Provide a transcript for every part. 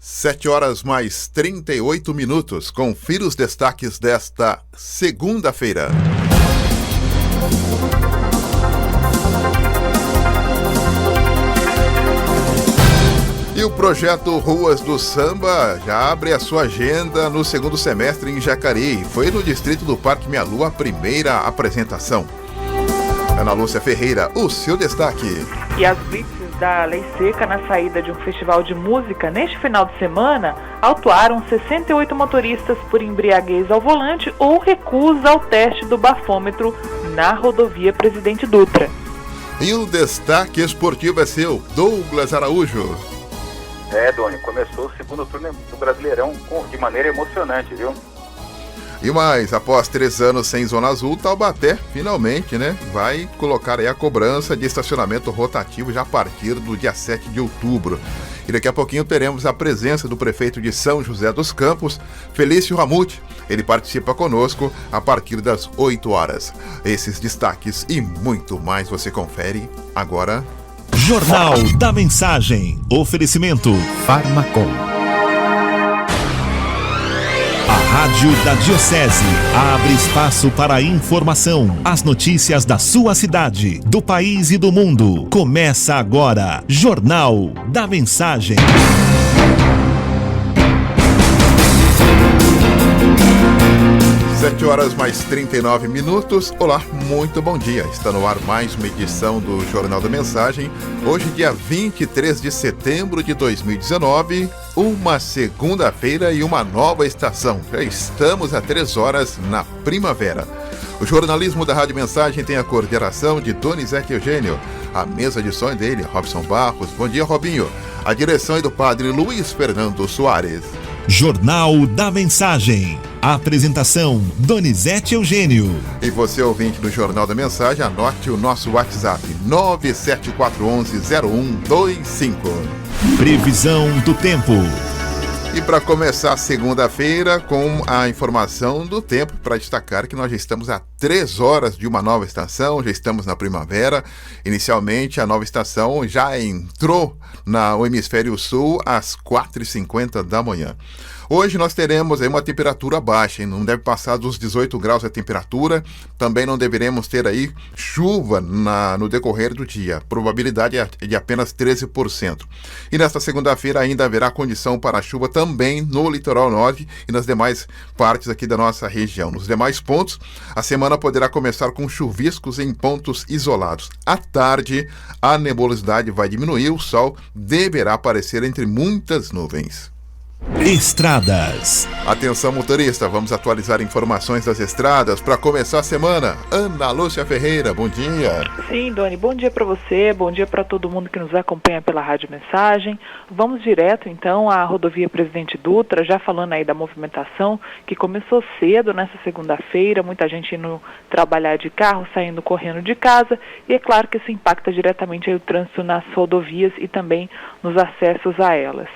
7 horas mais 38 minutos. Confira os destaques desta segunda-feira. E o projeto Ruas do Samba já abre a sua agenda no segundo semestre em Jacareí. Foi no distrito do Parque Minha Lua a primeira apresentação. Ana Lúcia Ferreira, o seu destaque. E as blitzes da Lei Seca na saída de um festival de música neste final de semana autuaram 68 motoristas por embriaguez ao volante ou recusa ao teste do bafômetro na rodovia Presidente Dutra. E o destaque esportivo é seu, Douglas Araújo. Doni, começou o segundo turno do Brasileirão de maneira emocionante, viu? E mais, após 3 anos sem Zona Azul, Taubaté, finalmente, vai colocar aí a cobrança de estacionamento rotativo já a partir do dia 7 de outubro. E daqui a pouquinho teremos a presença do prefeito de São José dos Campos, Felício Ramute. Ele participa conosco a partir das 8 horas. Esses destaques e muito mais você confere agora. Jornal da Mensagem. Oferecimento Farmacom. A Rádio da Diocese abre espaço para a informação. As notícias da sua cidade, do país e do mundo. Começa agora. Jornal da Mensagem. 7 horas mais 39 minutos. Olá, muito bom dia. Está no ar mais uma edição do Jornal da Mensagem. Hoje, dia 23 de setembro de 2019, uma segunda-feira e uma nova estação. Já estamos a 3 horas na primavera. O jornalismo da Rádio Mensagem tem a coordenação de Donizete Eugênio. A mesa de som dele, Robson Barros. Bom dia, Robinho. A direção é do padre Luiz Fernando Soares. Jornal da Mensagem. A apresentação, Donizete Eugênio. E você, ouvinte do Jornal da Mensagem, anote o nosso WhatsApp, 974110125. Previsão do tempo. E para começar a segunda-feira com a informação do tempo, para destacar que nós já estamos a 3 horas de uma nova estação, já estamos na primavera. Inicialmente, a nova estação já entrou no hemisfério sul às 4h50 da manhã. Hoje nós teremos aí uma temperatura baixa, hein? Não deve passar dos 18 graus a temperatura, também não deveremos ter aí chuva no decorrer do dia, a probabilidade é de apenas 13%. E nesta segunda-feira ainda haverá condição para chuva também no litoral norte e nas demais partes aqui da nossa região. Nos demais pontos, a semana poderá começar com chuviscos em pontos isolados. À tarde, a nebulosidade vai diminuir, o sol deverá aparecer entre muitas nuvens. Estradas. Atenção, motorista, vamos atualizar informações das estradas para começar a semana. Ana Lúcia Ferreira, bom dia. Sim, Doni, bom dia para você, bom dia para todo mundo que nos acompanha pela Rádio Mensagem. Vamos direto então à rodovia Presidente Dutra, já falando aí da movimentação que começou cedo nessa segunda-feira, muita gente indo trabalhar de carro, saindo correndo de casa, e é claro que isso impacta diretamente aí o trânsito nas rodovias e também nos acessos a elas.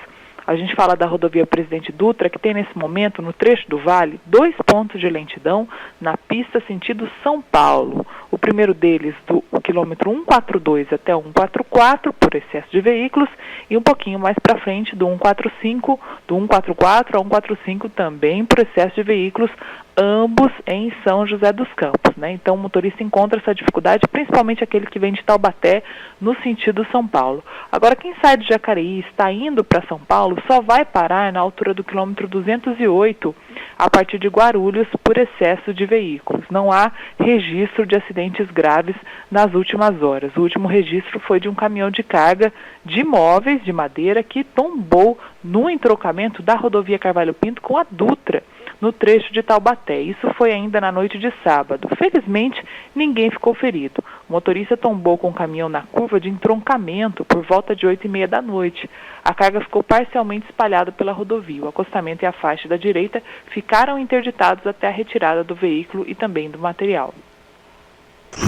A gente fala da rodovia Presidente Dutra, que tem nesse momento, no trecho do Vale, 2 pontos de lentidão na pista sentido São Paulo. O primeiro deles, do quilômetro 142 até o 144, por excesso de veículos, e um pouquinho mais para frente, do 145, do 144 ao 145, também por excesso de veículos, ambos em São José dos Campos, Então o motorista encontra essa dificuldade, principalmente aquele que vem de Taubaté no sentido São Paulo. Agora, quem sai de Jacareí e está indo para São Paulo só vai parar na altura do quilômetro 208, a partir de Guarulhos, por excesso de veículos. Não há registro de acidentes graves nas últimas horas. O último registro foi de um caminhão de carga de móveis de madeira que tombou no entrocamento da rodovia Carvalho Pinto com a Dutra, no trecho de Taubaté. Isso foi ainda na noite de sábado. Felizmente, ninguém ficou ferido. O motorista tombou com o caminhão na curva de entroncamento por volta de 8h30 da noite. A carga ficou parcialmente espalhada pela rodovia. O acostamento e a faixa da direita ficaram interditados até a retirada do veículo e também do material.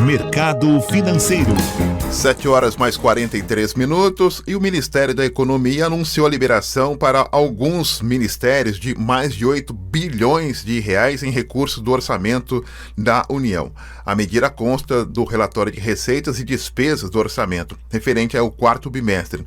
Mercado financeiro. 7 horas mais 43 minutos e o Ministério da Economia anunciou a liberação para alguns ministérios de mais de 8 bilhões de reais em recursos do orçamento da União. A medida consta do relatório de receitas e despesas do orçamento, referente ao quarto bimestre.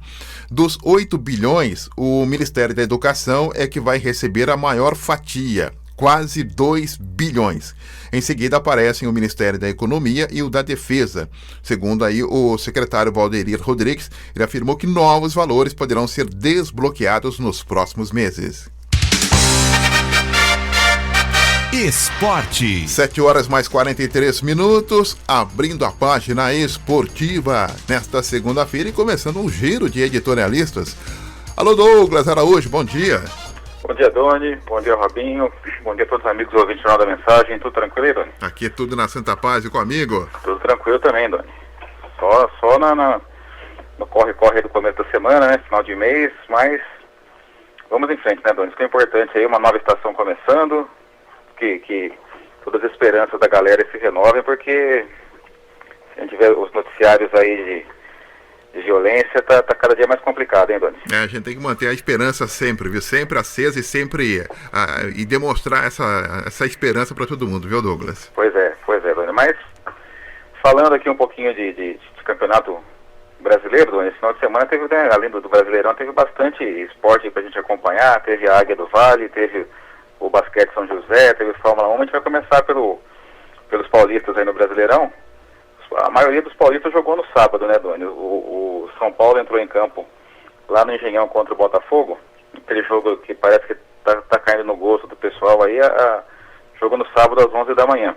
Dos 8 bilhões, o Ministério da Educação é que vai receber a maior fatia, quase 2 bilhões. Em seguida aparecem o Ministério da Economia e o da Defesa. Segundo aí o secretário Valderir Rodrigues, ele afirmou que novos valores poderão ser desbloqueados nos próximos meses. Esporte. 7 horas mais 43 minutos, abrindo a página esportiva nesta segunda-feira e começando um giro de editorialistas. Alô Douglas Araújo, bom dia. Bom dia, Doni. Bom dia, Robinho. Bom dia a todos os amigos ouvintes do Jornal da Mensagem. Tudo tranquilo aí, Doni? Aqui é tudo na Santa Paz e comigo. Tudo tranquilo também, Doni. Só no corre-corre do começo da semana, né? Final de mês, mas vamos em frente, né, Doni? Isso que é importante aí, uma nova estação começando, que todas as esperanças da galera se renovem, porque se a gente vê os noticiários aí de violência, tá cada dia mais complicado, hein, Doni? A gente tem que manter a esperança sempre, viu? Sempre acesa e sempre e demonstrar essa esperança para todo mundo, viu, Douglas? Pois é, Doni. Mas, falando aqui um pouquinho de campeonato brasileiro, Doni, esse final de semana teve, né, além do Brasileirão, teve bastante esporte pra gente acompanhar, teve a Águia do Vale, teve o basquete São José, teve Fórmula 1, a gente vai começar pelos paulistas aí no Brasileirão. A maioria dos paulistas jogou no sábado, né, Doni? O São Paulo entrou em campo lá no Engenhão contra o Botafogo, aquele jogo que parece que tá caindo no gosto do pessoal aí, jogo no sábado às 11 da manhã.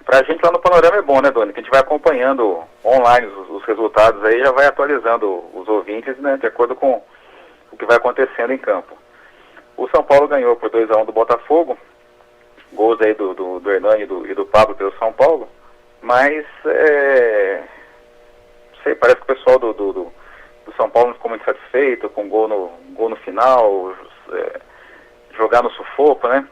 Pra gente lá no Panorama é bom, né, Doni? Que a gente vai acompanhando online os resultados aí, já vai atualizando os ouvintes, né, de acordo com o que vai acontecendo em campo. O São Paulo ganhou por 2-1 do Botafogo, gols aí do Hernani e do Pablo pelo São Paulo. Mas, sei, parece que o pessoal do São Paulo não ficou muito satisfeito com gol no final, jogar no sufoco, né?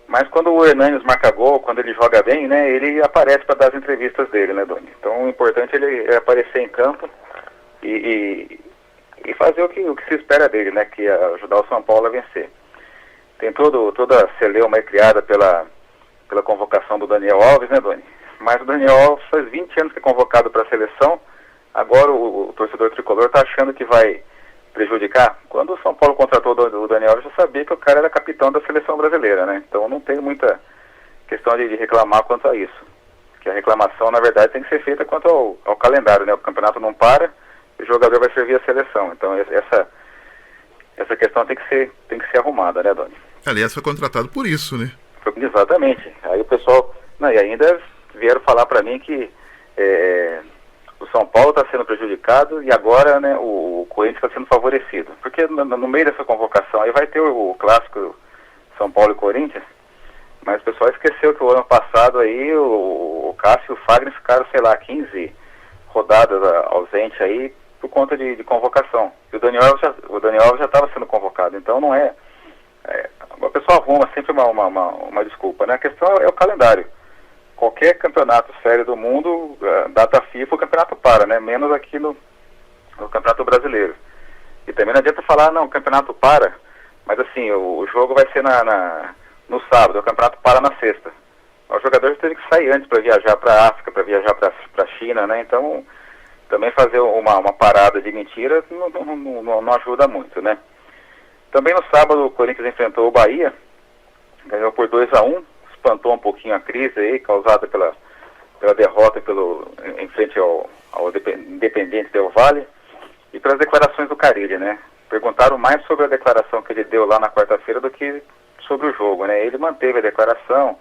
Mas quando o Hernanes marca gol, quando ele joga bem, né, ele aparece para dar as entrevistas dele, né, Doni? Então o importante é aparecer em campo e fazer o que se espera dele, né, que é ajudar o São Paulo a vencer. Tem toda a celeuma criada pela convocação do Daniel Alves, né, Doni? Mas o Daniel Alves faz 20 anos que é convocado para a seleção, agora o torcedor tricolor está achando que vai prejudicar. Quando o São Paulo contratou o Daniel Alves, já sabia que o cara era capitão da seleção brasileira, né? Então não tem muita questão de reclamar quanto a isso. Que a reclamação, na verdade, tem que ser feita quanto ao calendário, né? O campeonato não para, o jogador vai servir a seleção. Então essa questão tem que ser arrumada, né, Doni? Aliás, foi contratado por isso, né? Exatamente. Aí o pessoal... Não, e ainda vieram falar para mim que o São Paulo está sendo prejudicado e agora, né, o Corinthians está sendo favorecido. Porque no meio dessa convocação aí vai ter o clássico São Paulo e Corinthians, mas o pessoal esqueceu que o ano passado aí o Cássio e o Fagner ficaram, sei lá, 15 rodadas ausentes aí por conta de convocação. E o Daniel Alves já estava sendo convocado, então não é... A pessoa arruma sempre uma desculpa, né? A questão é o calendário. Qualquer campeonato sério do mundo, data FIFA, o campeonato para, né? Menos aqui no Campeonato Brasileiro. E também não adianta falar, não, o campeonato para, mas assim, o jogo vai ser no sábado, o campeonato para na sexta. O jogador teve que sair antes para viajar para a África, para viajar para a China, né? Então, também fazer uma parada de mentira não ajuda muito, né? Também no sábado o Corinthians enfrentou o Bahia, ganhou por 2-1, espantou um pouquinho a crise aí, causada pela derrota em frente ao Independente Del Valle, e pelas declarações do Carille, né? Perguntaram mais sobre a declaração que ele deu lá na quarta-feira do que sobre o jogo, né? Ele manteve a declaração,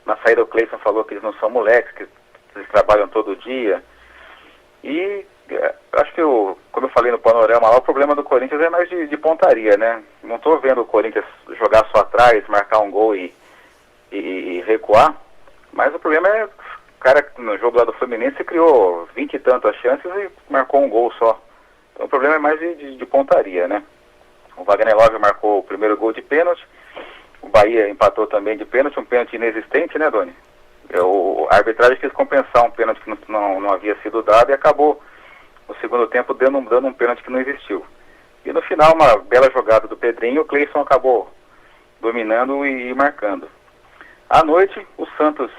na saída o Cleison falou que eles não são moleques, que eles trabalham todo dia, e acho que, como eu falei no Panorama lá, o problema do Corinthians é mais de pontaria, né? Não estou vendo o Corinthians jogar só atrás, marcar um gol e recuar, mas o problema é o cara no jogo lá do Fluminense criou 20 e tantas chances e marcou um gol só. Então o problema é mais de pontaria, né? O Wagner Love marcou o primeiro gol de pênalti, o Bahia empatou também de pênalti, um pênalti inexistente, né, Doni? A arbitragem quis compensar um pênalti que não havia sido dado e acabou no segundo tempo dando um pênalti que não existiu. E no final, uma bela jogada do Pedrinho, o Cleison acabou dominando e marcando. À noite, o Santos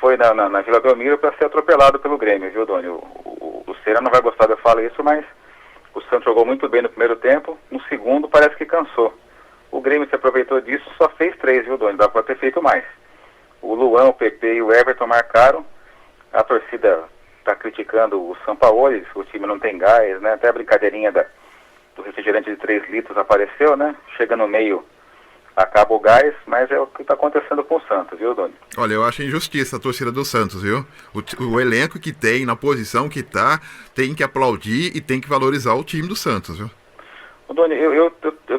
foi na Vila Belmiro para ser atropelado pelo Grêmio, viu, Doni? O Cera não vai gostar de eu falar isso, mas o Santos jogou muito bem no primeiro tempo, no segundo parece que cansou. O Grêmio se aproveitou disso, só fez 3, viu, Doni? Dá para ter feito mais. O Luan, o PP e o Everton marcaram, a torcida está criticando o Sampaoli, o time não tem gás, né? Até a brincadeirinha do refrigerante de 3 litros apareceu, né? Chega no meio, acaba o gás, mas é o que está acontecendo com o Santos, viu, Doni? Olha, eu acho injustiça a torcida do Santos, viu? O elenco que tem, na posição que tá, tem que aplaudir e tem que valorizar o time do Santos, viu? Doni, eu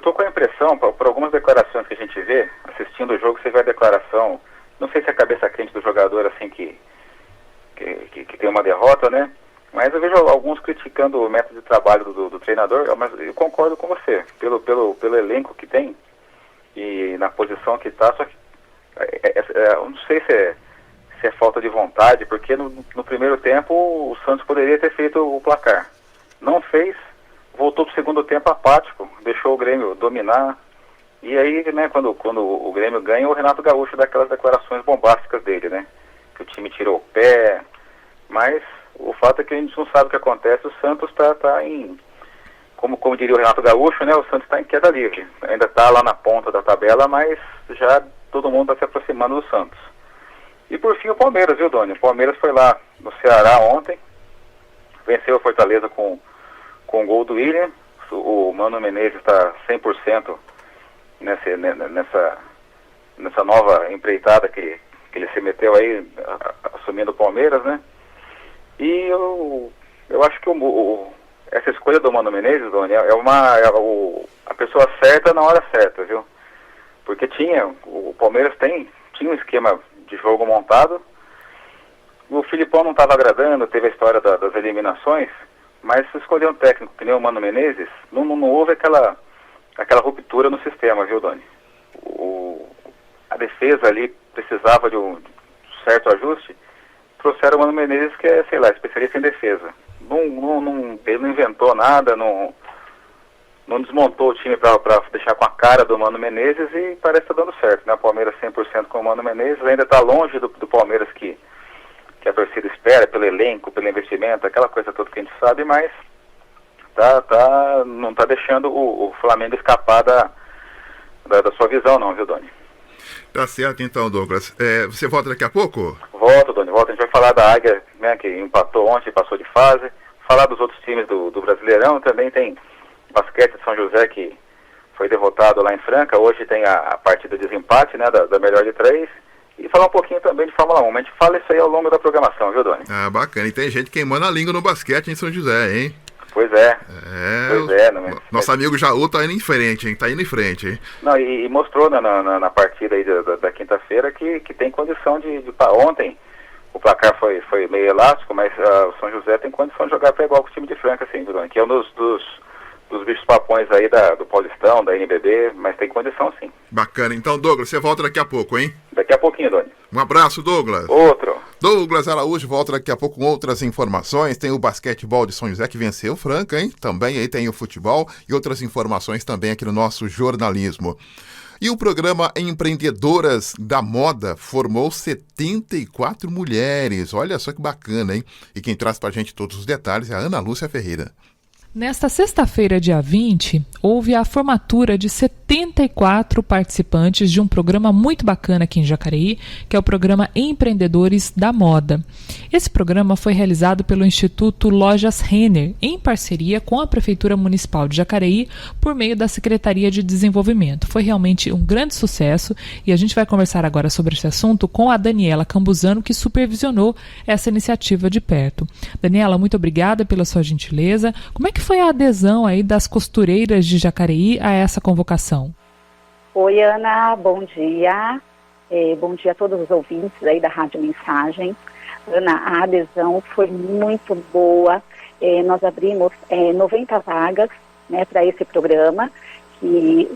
tô com a impressão, por algumas declarações que a gente vê, assistindo o jogo, você vê a declaração, não sei se é a cabeça quente do jogador, assim, que tem uma derrota, né? Mas eu vejo alguns criticando o método de trabalho do treinador, mas eu concordo com você, pelo elenco que tem, e na posição que está, só que eu não sei se é falta de vontade, porque no primeiro tempo o Santos poderia ter feito o placar. Não fez, voltou para o segundo tempo apático, deixou o Grêmio dominar, e aí, né, quando o Grêmio ganha, o Renato Gaúcho dá aquelas declarações bombásticas dele, né, que o time tirou o pé, mas o fato é que a gente não sabe o que acontece, o Santos está em... Como diria o Renato Gaúcho, né, o Santos está em queda livre. Ainda está lá na ponta da tabela, mas já todo mundo está se aproximando do Santos. E por fim o Palmeiras, viu, Doni? O Palmeiras foi lá no Ceará ontem, venceu a Fortaleza com o gol do William. O Mano Menezes está 100% nessa nova empreitada que ele se meteu aí, assumindo o Palmeiras, né? E eu acho que essa escolha do Mano Menezes, Doni, a pessoa certa na hora certa, viu? Porque o Palmeiras tinha um esquema de jogo montado, o Filipão não estava agradando, teve a história das eliminações, mas se escolher um técnico que nem o Mano Menezes, não houve aquela ruptura no sistema, viu, Doni? A defesa ali precisava de um certo ajuste, trouxeram o Mano Menezes, que é, sei lá, especialista em defesa. Ele não inventou nada, não desmontou o time para deixar com a cara do Mano Menezes e parece que está dando certo, né? O Palmeiras 100% com o Mano Menezes, ainda está longe do Palmeiras que a torcida espera, pelo elenco, pelo investimento, aquela coisa toda que a gente sabe, mas não está deixando o Flamengo escapar da sua visão não, viu, Doni? Tá certo então, Douglas. Você volta daqui a pouco? Volto, Doni, volto. A gente vai falar da Águia, né, que empatou ontem, passou de fase. Falar dos outros times do Brasileirão. Também tem basquete de São José, que foi derrotado lá em Franca. Hoje tem a partida de desempate, né, da melhor de 3. E falar um pouquinho também de Fórmula 1. A gente fala isso aí ao longo da programação, viu, Doni? Ah, bacana. E tem gente queimando a língua no basquete em São José, hein? Pois é. Nosso amigo Jaú tá indo em frente, hein? Tá indo em frente, hein? Não, e mostrou na partida aí da quinta-feira que tem condição de ontem o placar foi meio elástico, mas o São José tem condição de jogar para igual com o time de Franca, assim, que é um dos bichos papões aí do Paulistão, da NBB, mas tem condição sim. Bacana. Então, Douglas, você volta daqui a pouco, hein? Daqui a pouquinho, Doni. Um abraço, Douglas. Outro. Douglas Araújo volta daqui a pouco com outras informações. Tem o basquetebol de São José que venceu Franca, hein? Também aí tem o futebol e outras informações também aqui no nosso jornalismo. E o programa Empreendedoras da Moda formou 74 mulheres. Olha só que bacana, hein? E quem traz pra gente todos os detalhes é a Ana Lúcia Ferreira. Nesta sexta-feira, dia 20, houve a formatura de 74 participantes de um programa muito bacana aqui em Jacareí, que é o programa Empreendedores da Moda. Esse programa foi realizado pelo Instituto Lojas Renner, em parceria com a Prefeitura Municipal de Jacareí, por meio da Secretaria de Desenvolvimento. Foi realmente um grande sucesso e a gente vai conversar agora sobre esse assunto com a Daniela Campuzano, que supervisionou essa iniciativa de perto. Daniela, muito obrigada pela sua gentileza. Como é que foi a adesão aí das costureiras de Jacareí a essa convocação? Oi, Ana, bom dia. Bom dia a todos os ouvintes aí da Rádio Mensagem. Ana, a adesão foi muito boa. Nós abrimos 90 vagas, né, para esse programa, que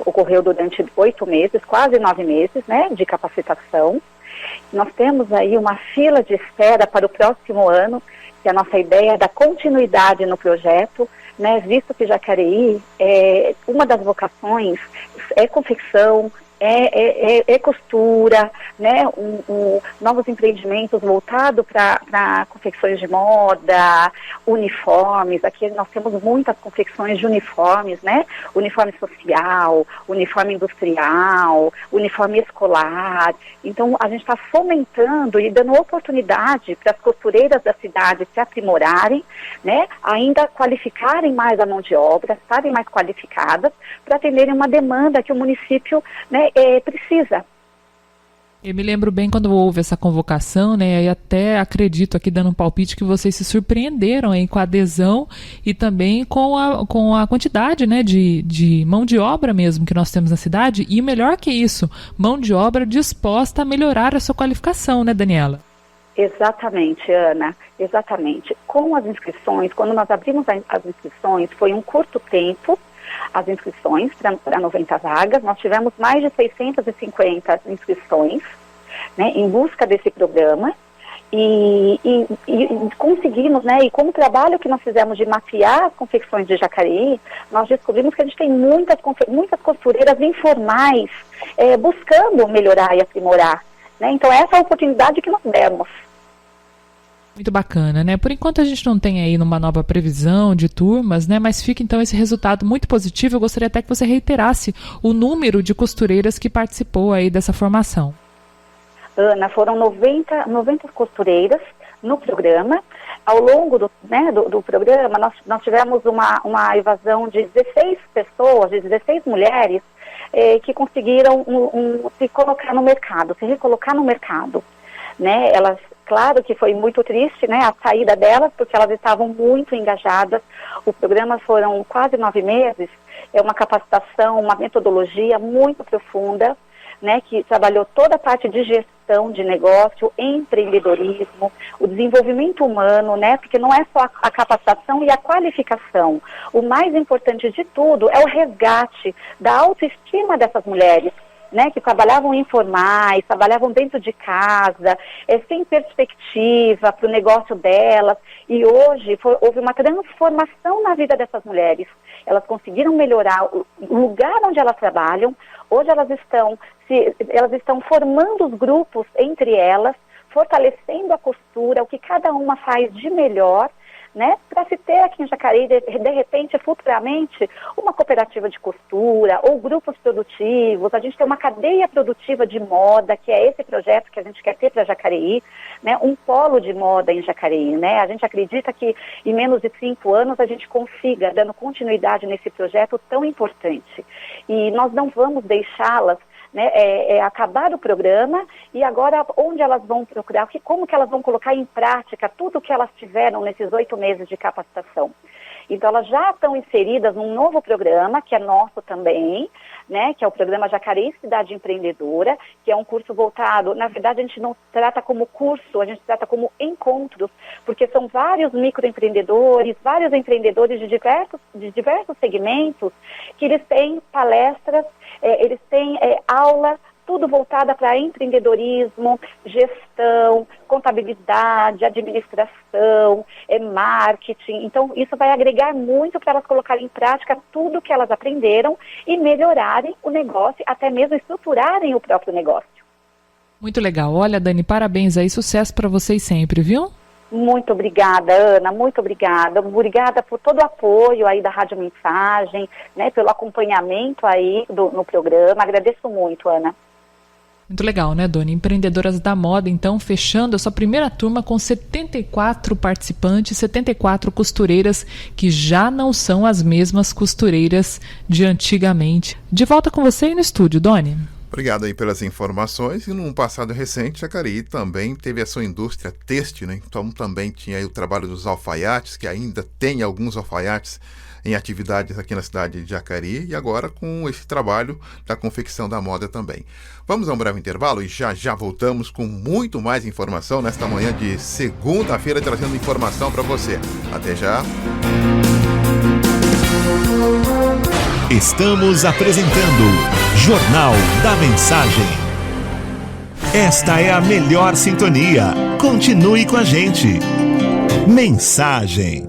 ocorreu durante 8 meses, quase 9 meses, né, de capacitação. Nós temos aí uma fila de espera para o próximo ano, que a nossa ideia é da continuidade no projeto, né, visto que Jacareí, uma das vocações é confecção, é costura, né, novos empreendimentos voltados para confecções de moda, uniformes. Aqui nós temos muitas confecções de uniformes, né, uniforme social, uniforme industrial, uniforme escolar. Então a gente está fomentando e dando oportunidade para as costureiras da cidade se aprimorarem, né, ainda qualificarem mais a mão de obra, estarem mais qualificadas para atenderem uma demanda que o município, né, precisa. Eu me lembro bem quando houve essa convocação, né, e até acredito aqui dando um palpite que vocês se surpreenderam aí com a adesão e também com a quantidade, né, de mão de obra mesmo que nós temos na cidade, e melhor que isso, mão de obra disposta a melhorar a sua qualificação, né, Daniela? Exatamente, Ana, exatamente. Com as inscrições, quando nós abrimos as inscrições, foi um curto tempo, as inscrições para 90 vagas, nós tivemos mais de 650 inscrições, né, em busca desse programa, e conseguimos, né, e com o trabalho que nós fizemos de mapear as confecções de Jacareí, nós descobrimos que a gente tem muitas costureiras informais buscando melhorar e aprimorar, né, então essa é a oportunidade que nós demos. Muito bacana, né? Por enquanto a gente não tem aí uma nova previsão de turmas, né? Mas fica então esse resultado muito positivo. Eu gostaria até que você reiterasse o número de costureiras que participou aí dessa formação. Ana, foram 90 costureiras no programa. Ao longo do programa, nós tivemos uma evasão de 16 pessoas, de 16 mulheres que conseguiram se colocar no mercado, se recolocar no mercado, né? Elas, claro que foi muito triste, né, a saída delas, porque elas estavam muito engajadas. O programa foram quase 9 meses, é uma capacitação, uma metodologia muito profunda, né, que trabalhou toda a parte de gestão de negócio, empreendedorismo, o desenvolvimento humano, né, porque não é só a capacitação e a qualificação. O mais importante de tudo é o resgate da autoestima dessas mulheres, né, que trabalhavam informais, trabalhavam dentro de casa, sem perspectiva para o negócio delas, e hoje houve uma transformação na vida dessas mulheres. Elas conseguiram melhorar o lugar onde elas trabalham. Hoje elas estão formando os grupos entre elas, fortalecendo a costura, o que cada uma faz de melhor, né, para se ter aqui em Jacareí, de repente, futuramente, uma cooperativa de costura ou grupos produtivos. A gente tem uma cadeia produtiva de moda, que é esse projeto que a gente quer ter para Jacareí, né, um polo de moda em Jacareí, né. A gente acredita que em menos de 5 anos a gente consiga, dando continuidade nesse projeto tão importante. E nós não vamos deixá-las, né, acabar o programa, e agora onde elas vão procurar, como que elas vão colocar em prática tudo que elas tiveram nesses 8 meses de capacitação. Então elas já estão inseridas num novo programa, que é nosso também, né, que é o programa Jacareí Cidade Empreendedora, que é um curso voltado, na verdade a gente não trata como curso, a gente trata como encontros, porque são vários microempreendedores, vários empreendedores de diversos segmentos, que eles têm palestras, eles têm aula, tudo voltada para empreendedorismo, gestão, contabilidade, administração, marketing. Então, isso vai agregar muito para elas colocarem em prática tudo que elas aprenderam e melhorarem o negócio, até mesmo estruturarem o próprio negócio. Muito legal. Olha, Dani, parabéns aí, sucesso para vocês sempre, viu? Muito obrigada, Ana, muito obrigada. Obrigada por todo o apoio aí da Rádio Mensagem, né, pelo acompanhamento aí no programa. Agradeço muito, Ana. Muito legal, né, Doni? Empreendedoras da moda, então, fechando a sua primeira turma com 74 participantes, 74 costureiras que já não são as mesmas costureiras de antigamente. De volta com você aí no estúdio, Doni. Obrigado aí pelas informações. E num passado recente, Jacareí também teve a sua indústria têxtil, né? Então também tinha aí o trabalho dos alfaiates, que ainda tem alguns alfaiates em atividades aqui na cidade de Jacareí, e agora com esse trabalho da confecção da moda também. Vamos a um breve intervalo e já voltamos com muito mais informação nesta manhã de segunda-feira, trazendo informação para você. Até já! Estamos apresentando Jornal da Mensagem. Esta é a melhor sintonia. Continue com a gente. Mensagem.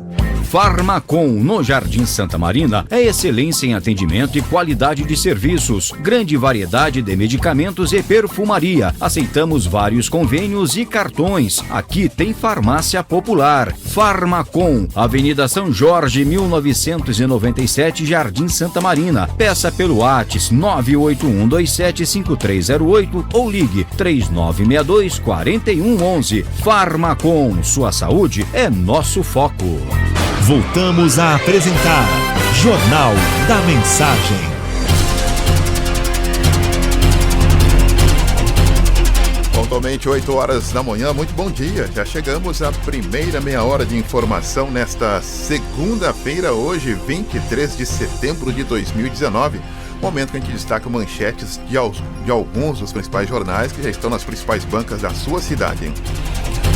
Farmacom, no Jardim Santa Marina, é excelência em atendimento e qualidade de serviços, grande variedade de medicamentos e perfumaria. Aceitamos vários convênios e cartões. Aqui tem farmácia popular. Farmacom, Avenida São Jorge, 1997, Jardim Santa Marina. Peça pelo WhatsApp 981275308 ou ligue 3962-4111. Farmacom, sua saúde é nosso foco. Voltamos a apresentar Jornal da Mensagem. Pontualmente 8 horas da manhã, muito bom dia. Já chegamos à primeira meia hora de informação nesta segunda-feira, hoje 23 de setembro de 2019. Momento que a gente destaca manchetes de alguns dos principais jornais que já estão nas principais bancas da sua cidade.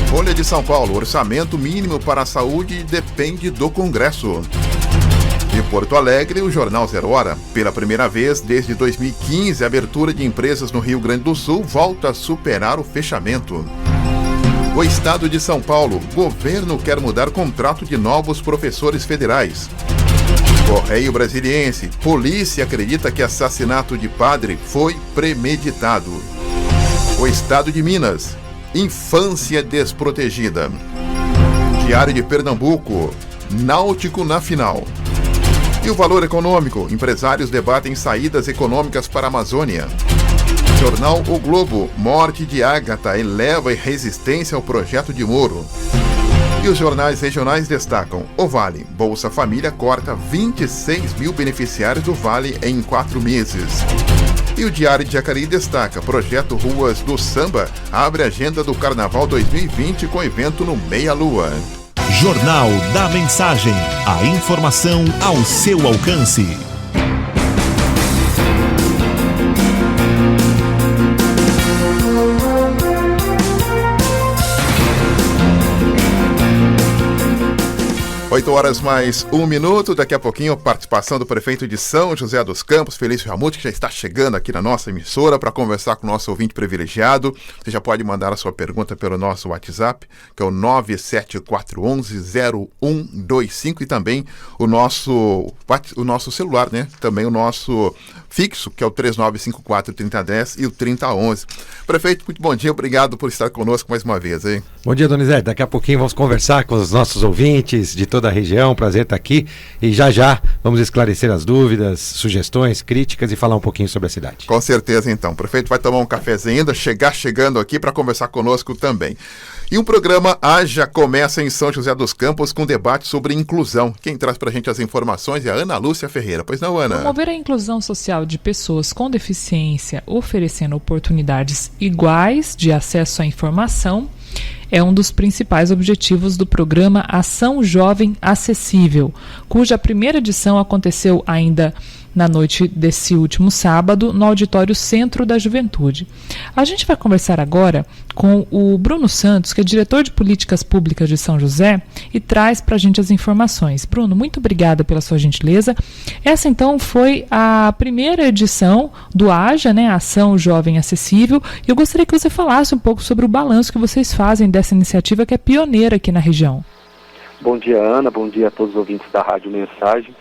Folha de São Paulo, orçamento mínimo para a saúde depende do Congresso. De Porto Alegre, o Jornal Zero Hora. Pela primeira vez desde 2015, a abertura de empresas no Rio Grande do Sul volta a superar o fechamento. O Estado de São Paulo, governo quer mudar contrato de novos professores federais. Correio Brasiliense, polícia acredita que assassinato de padre foi premeditado. O Estado de Minas, infância desprotegida. Diário de Pernambuco, Náutico na final. E o Valor Econômico, empresários debatem saídas econômicas para a Amazônia. Jornal O Globo, morte de Ágata eleva resistência ao projeto de Moro. E os jornais regionais destacam: o Vale, Bolsa Família corta 26 mil beneficiários do Vale em 4 meses. E o Diário de Jacareí destaca: projeto Ruas do Samba abre agenda do Carnaval 2020 com evento no Meia Lua. Jornal da Mensagem, a informação ao seu alcance. Oito horas mais 1 minuto, daqui a pouquinho a participação do prefeito de São José dos Campos, Felício Ramute, que já está chegando aqui na nossa emissora para conversar com o nosso ouvinte privilegiado. Você já pode mandar a sua pergunta pelo nosso WhatsApp, que é o 974110125, e também o nosso celular, né? Também o nosso fixo, que é o 3954-3010 e o 3011. Prefeito, muito bom dia, obrigado por estar conosco mais uma vez, hein? Bom dia, Donizete. Daqui a pouquinho vamos conversar com os nossos ouvintes de toda a região, prazer estar aqui, e já vamos esclarecer as dúvidas, sugestões, críticas e falar um pouquinho sobre a cidade. Com certeza, então. O prefeito vai tomar um cafezinho ainda, chegando aqui para conversar conosco também. E o programa AJA começa em São José dos Campos com debate sobre inclusão. Quem traz para a gente as informações é a Ana Lúcia Ferreira. Pois não, Ana? Promover a inclusão social de pessoas com deficiência, oferecendo oportunidades iguais de acesso à informação, é um dos principais objetivos do programa Ação Jovem Acessível, cuja primeira edição aconteceu ainda na noite desse último sábado, no Auditório Centro da Juventude. A gente vai conversar agora com o Bruno Santos, que é diretor de Políticas Públicas de São José, e traz para a gente as informações. Bruno, muito obrigada pela sua gentileza. Essa, então, foi a primeira edição do AJA, né, Ação Jovem Acessível, e eu gostaria que você falasse um pouco sobre o balanço que vocês fazem dessa iniciativa que é pioneira aqui na região. Bom dia, Ana. Bom dia a todos os ouvintes da Rádio Mensagem.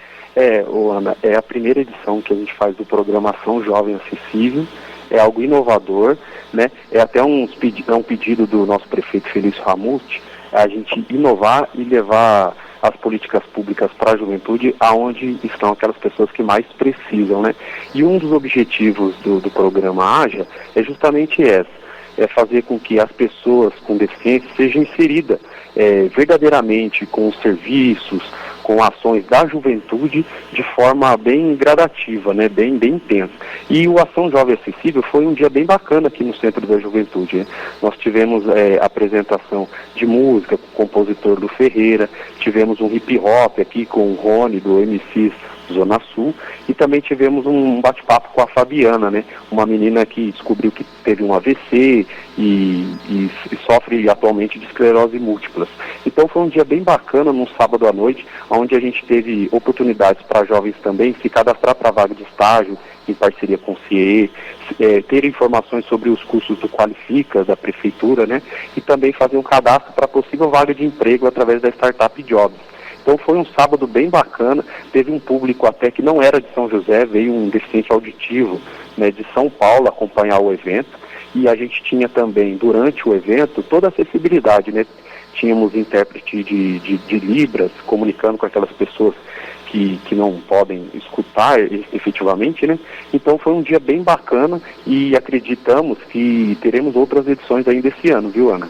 Ana, é a primeira edição que a gente faz do programa Ação Jovem Acessível, é algo inovador, né? É até um pedido do nosso prefeito Felício Ramute, a gente inovar e levar as políticas públicas para a juventude aonde estão aquelas pessoas que mais precisam, né? E um dos objetivos do programa AJA é justamente esse, é fazer com que as pessoas com deficiência sejam inseridas verdadeiramente com os serviços, com ações da juventude de forma bem gradativa, né, bem intensa. E o Ação Jovem Acessível foi um dia bem bacana aqui no Centro da Juventude, né? Nós tivemos apresentação de música com o compositor do Ferreira, tivemos um hip hop aqui com o Rony do MCs Zona Sul, e também tivemos um bate-papo com a Fabiana, né? Uma menina que descobriu que teve um AVC e sofre atualmente de esclerose múltipla. Então foi um dia bem bacana, num sábado à noite, onde a gente teve oportunidades para jovens também se cadastrar para vaga de estágio em parceria com o CIE, ter informações sobre os cursos do Qualifica, da Prefeitura, né? E também fazer um cadastro para possível vaga de emprego através da Startup Jobs. Então foi um sábado bem bacana, teve um público até que não era de São José, veio um deficiente auditivo, né, de São Paulo acompanhar o evento, e a gente tinha também, durante o evento, toda a acessibilidade, né? Tínhamos intérprete de Libras, comunicando com aquelas pessoas que não podem escutar efetivamente, né? Então foi um dia bem bacana e acreditamos que teremos outras edições ainda esse ano, viu, Ana?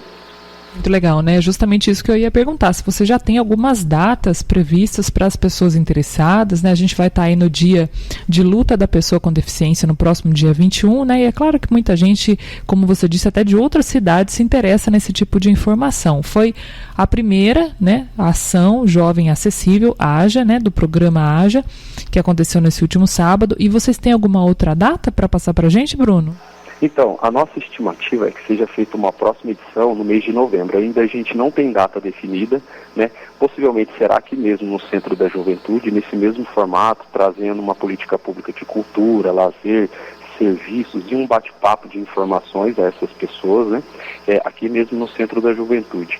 Muito legal, né? Justamente isso que eu ia perguntar, se você já tem algumas datas previstas para as pessoas interessadas, né? A gente vai estar aí no dia de luta da pessoa com deficiência, no próximo dia 21, né? E é claro que muita gente, como você disse, até de outras cidades se interessa nesse tipo de informação. Foi a primeira, né, a ação Jovem Acessível, AJA, né, do programa AJA, que aconteceu nesse último sábado. E vocês têm alguma outra data para passar para a gente, Bruno? Então, a nossa estimativa é que seja feita uma próxima edição no mês de novembro. Ainda a gente não tem data definida, né? Possivelmente será aqui mesmo no Centro da Juventude, nesse mesmo formato, trazendo uma política pública de cultura, lazer, serviços e um bate-papo de informações a essas pessoas, né? Aqui mesmo no Centro da Juventude.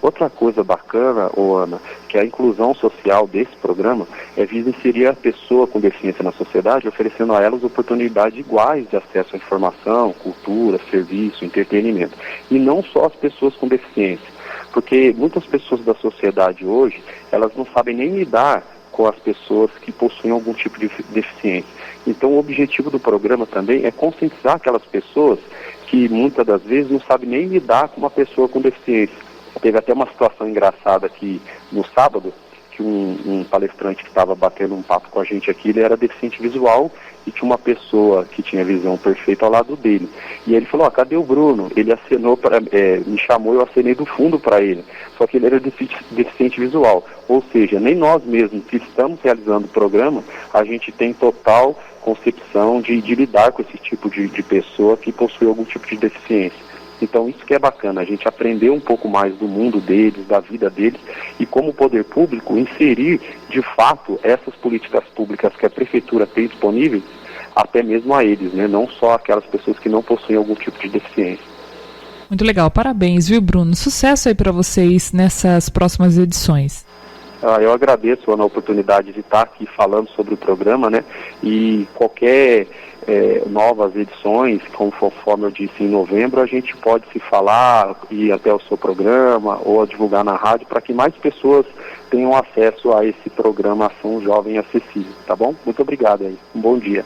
Outra coisa bacana, Ana, que a inclusão social desse programa visa inserir a pessoa com deficiência na sociedade, oferecendo a elas oportunidades iguais de acesso à informação, cultura, serviço, entretenimento. E não só as pessoas com deficiência, porque muitas pessoas da sociedade hoje, elas não sabem nem lidar com as pessoas que possuem algum tipo de deficiência. Então o objetivo do programa também é conscientizar aquelas pessoas que muitas das vezes não sabem nem lidar com uma pessoa com deficiência. Teve até uma situação engraçada aqui no sábado, que um palestrante que estava batendo um papo com a gente aqui, ele era deficiente visual e tinha uma pessoa que tinha visão perfeita ao lado dele. E ele falou, cadê o Bruno? Ele acenou, me chamou, eu acenei do fundo para ele. Só que ele era deficiente visual. Ou seja, nem nós mesmos que estamos realizando o programa, a gente tem total concepção de lidar com esse tipo de pessoa que possui algum tipo de deficiência. Então isso que é bacana, a gente aprender um pouco mais do mundo deles, da vida deles, e como poder público inserir de fato essas políticas públicas que a prefeitura tem disponíveis até mesmo a eles, né? Não só aquelas pessoas que não possuem algum tipo de deficiência. Muito legal, parabéns, viu, Bruno? Sucesso aí para vocês nessas próximas edições. Eu agradeço, Ana, a oportunidade de estar aqui falando sobre o programa, né? E qualquer novas edições, conforme eu disse, em novembro, a gente pode se falar, ir até o seu programa ou divulgar na rádio para que mais pessoas tenham acesso a esse programa Ação Jovem Acessível, tá bom? Muito obrigado aí, um bom dia.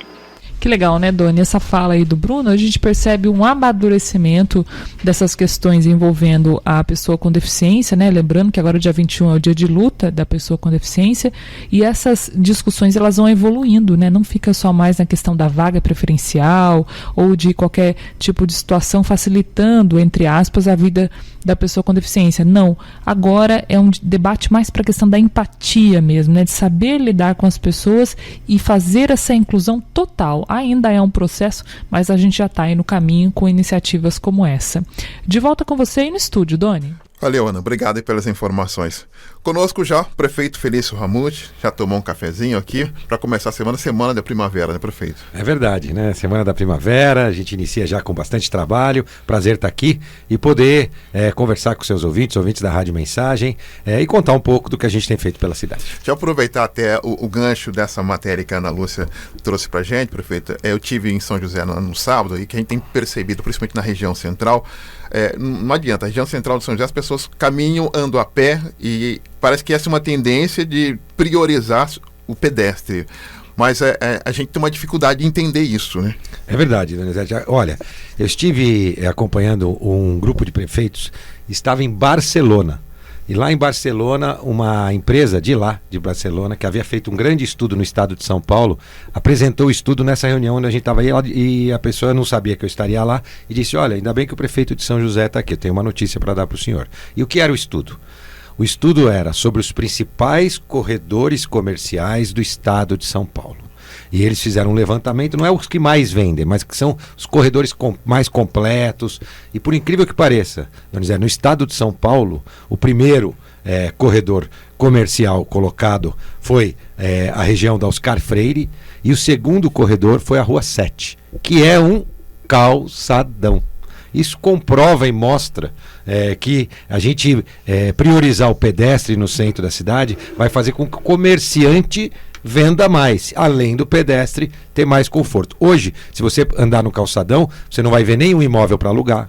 Que legal, né, Doni? Essa fala aí do Bruno, a gente percebe um amadurecimento dessas questões envolvendo a pessoa com deficiência, né? Lembrando que agora dia 21 é o dia de luta da pessoa com deficiência, e essas discussões elas vão evoluindo, né? Não fica só mais na questão da vaga preferencial ou de qualquer tipo de situação facilitando, entre aspas, a vida da pessoa com deficiência. Não, agora é um debate mais para a questão da empatia mesmo, né? De saber lidar com as pessoas e fazer essa inclusão total. Ainda é um processo, mas a gente já está aí no caminho com iniciativas como essa. De volta com você aí no estúdio, Doni. Valeu, Ana. Obrigado aí pelas informações. Conosco já o prefeito Felício Ramute, já tomou um cafezinho aqui para começar a semana da primavera, né, prefeito? É verdade, né? Semana da primavera, a gente inicia já com bastante trabalho. Prazer estar aqui e poder conversar com seus ouvintes da Rádio Mensagem e contar um pouco do que a gente tem feito pela cidade. Deixa eu aproveitar até o gancho dessa matéria que a Ana Lúcia trouxe pra gente, prefeito. Eu tive em São José no sábado e que a gente tem percebido, principalmente na região central, não adianta, a região central de São José as pessoas caminham, andam a pé e parece que essa é uma tendência de priorizar o pedestre. Mas a gente tem uma dificuldade de entender isso, né? É verdade, Donizete. Olha, eu estive acompanhando um grupo de prefeitos, estava em Barcelona. E lá em Barcelona, uma empresa de Barcelona, que havia feito um grande estudo no estado de São Paulo, apresentou o estudo nessa reunião onde a gente estava aí e a pessoa não sabia que eu estaria lá e disse, olha, ainda bem que o prefeito de São José está aqui, eu tenho uma notícia para dar para o senhor. E o que era o estudo? O estudo era sobre os principais corredores comerciais do estado de São Paulo. E eles fizeram um levantamento, não é os que mais vendem, mas que são os corredores mais completos. E por incrível que pareça, no estado de São Paulo, o primeiro corredor comercial colocado foi a região da Oscar Freire, e o segundo corredor foi a Rua 7, que é um calçadão. Isso comprova e mostra que a gente priorizar o pedestre no centro da cidade vai fazer com que o comerciante venda mais, além do pedestre ter mais conforto. Hoje, se você andar no calçadão, você não vai ver nenhum imóvel para alugar.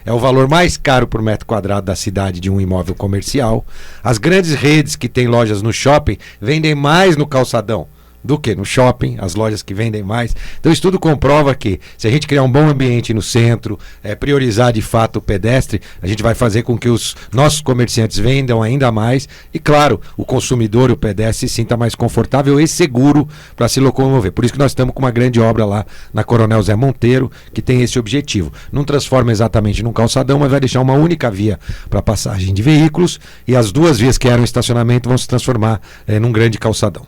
É o valor mais caro por metro quadrado da cidade de um imóvel comercial. As grandes redes que têm lojas no shopping vendem mais no calçadão do que no shopping, as lojas que vendem mais. Então isso tudo comprova que se a gente criar um bom ambiente no centro, priorizar de fato o pedestre, a gente vai fazer com que os nossos comerciantes vendam ainda mais e, claro, o consumidor, o pedestre, se sinta mais confortável e seguro para se locomover. Por isso que nós estamos com uma grande obra lá na Coronel Zé Monteiro, que tem esse objetivo. Não transforma exatamente num calçadão, mas vai deixar uma única via para passagem de veículos, e as duas vias que eram estacionamento vão se transformar num grande calçadão.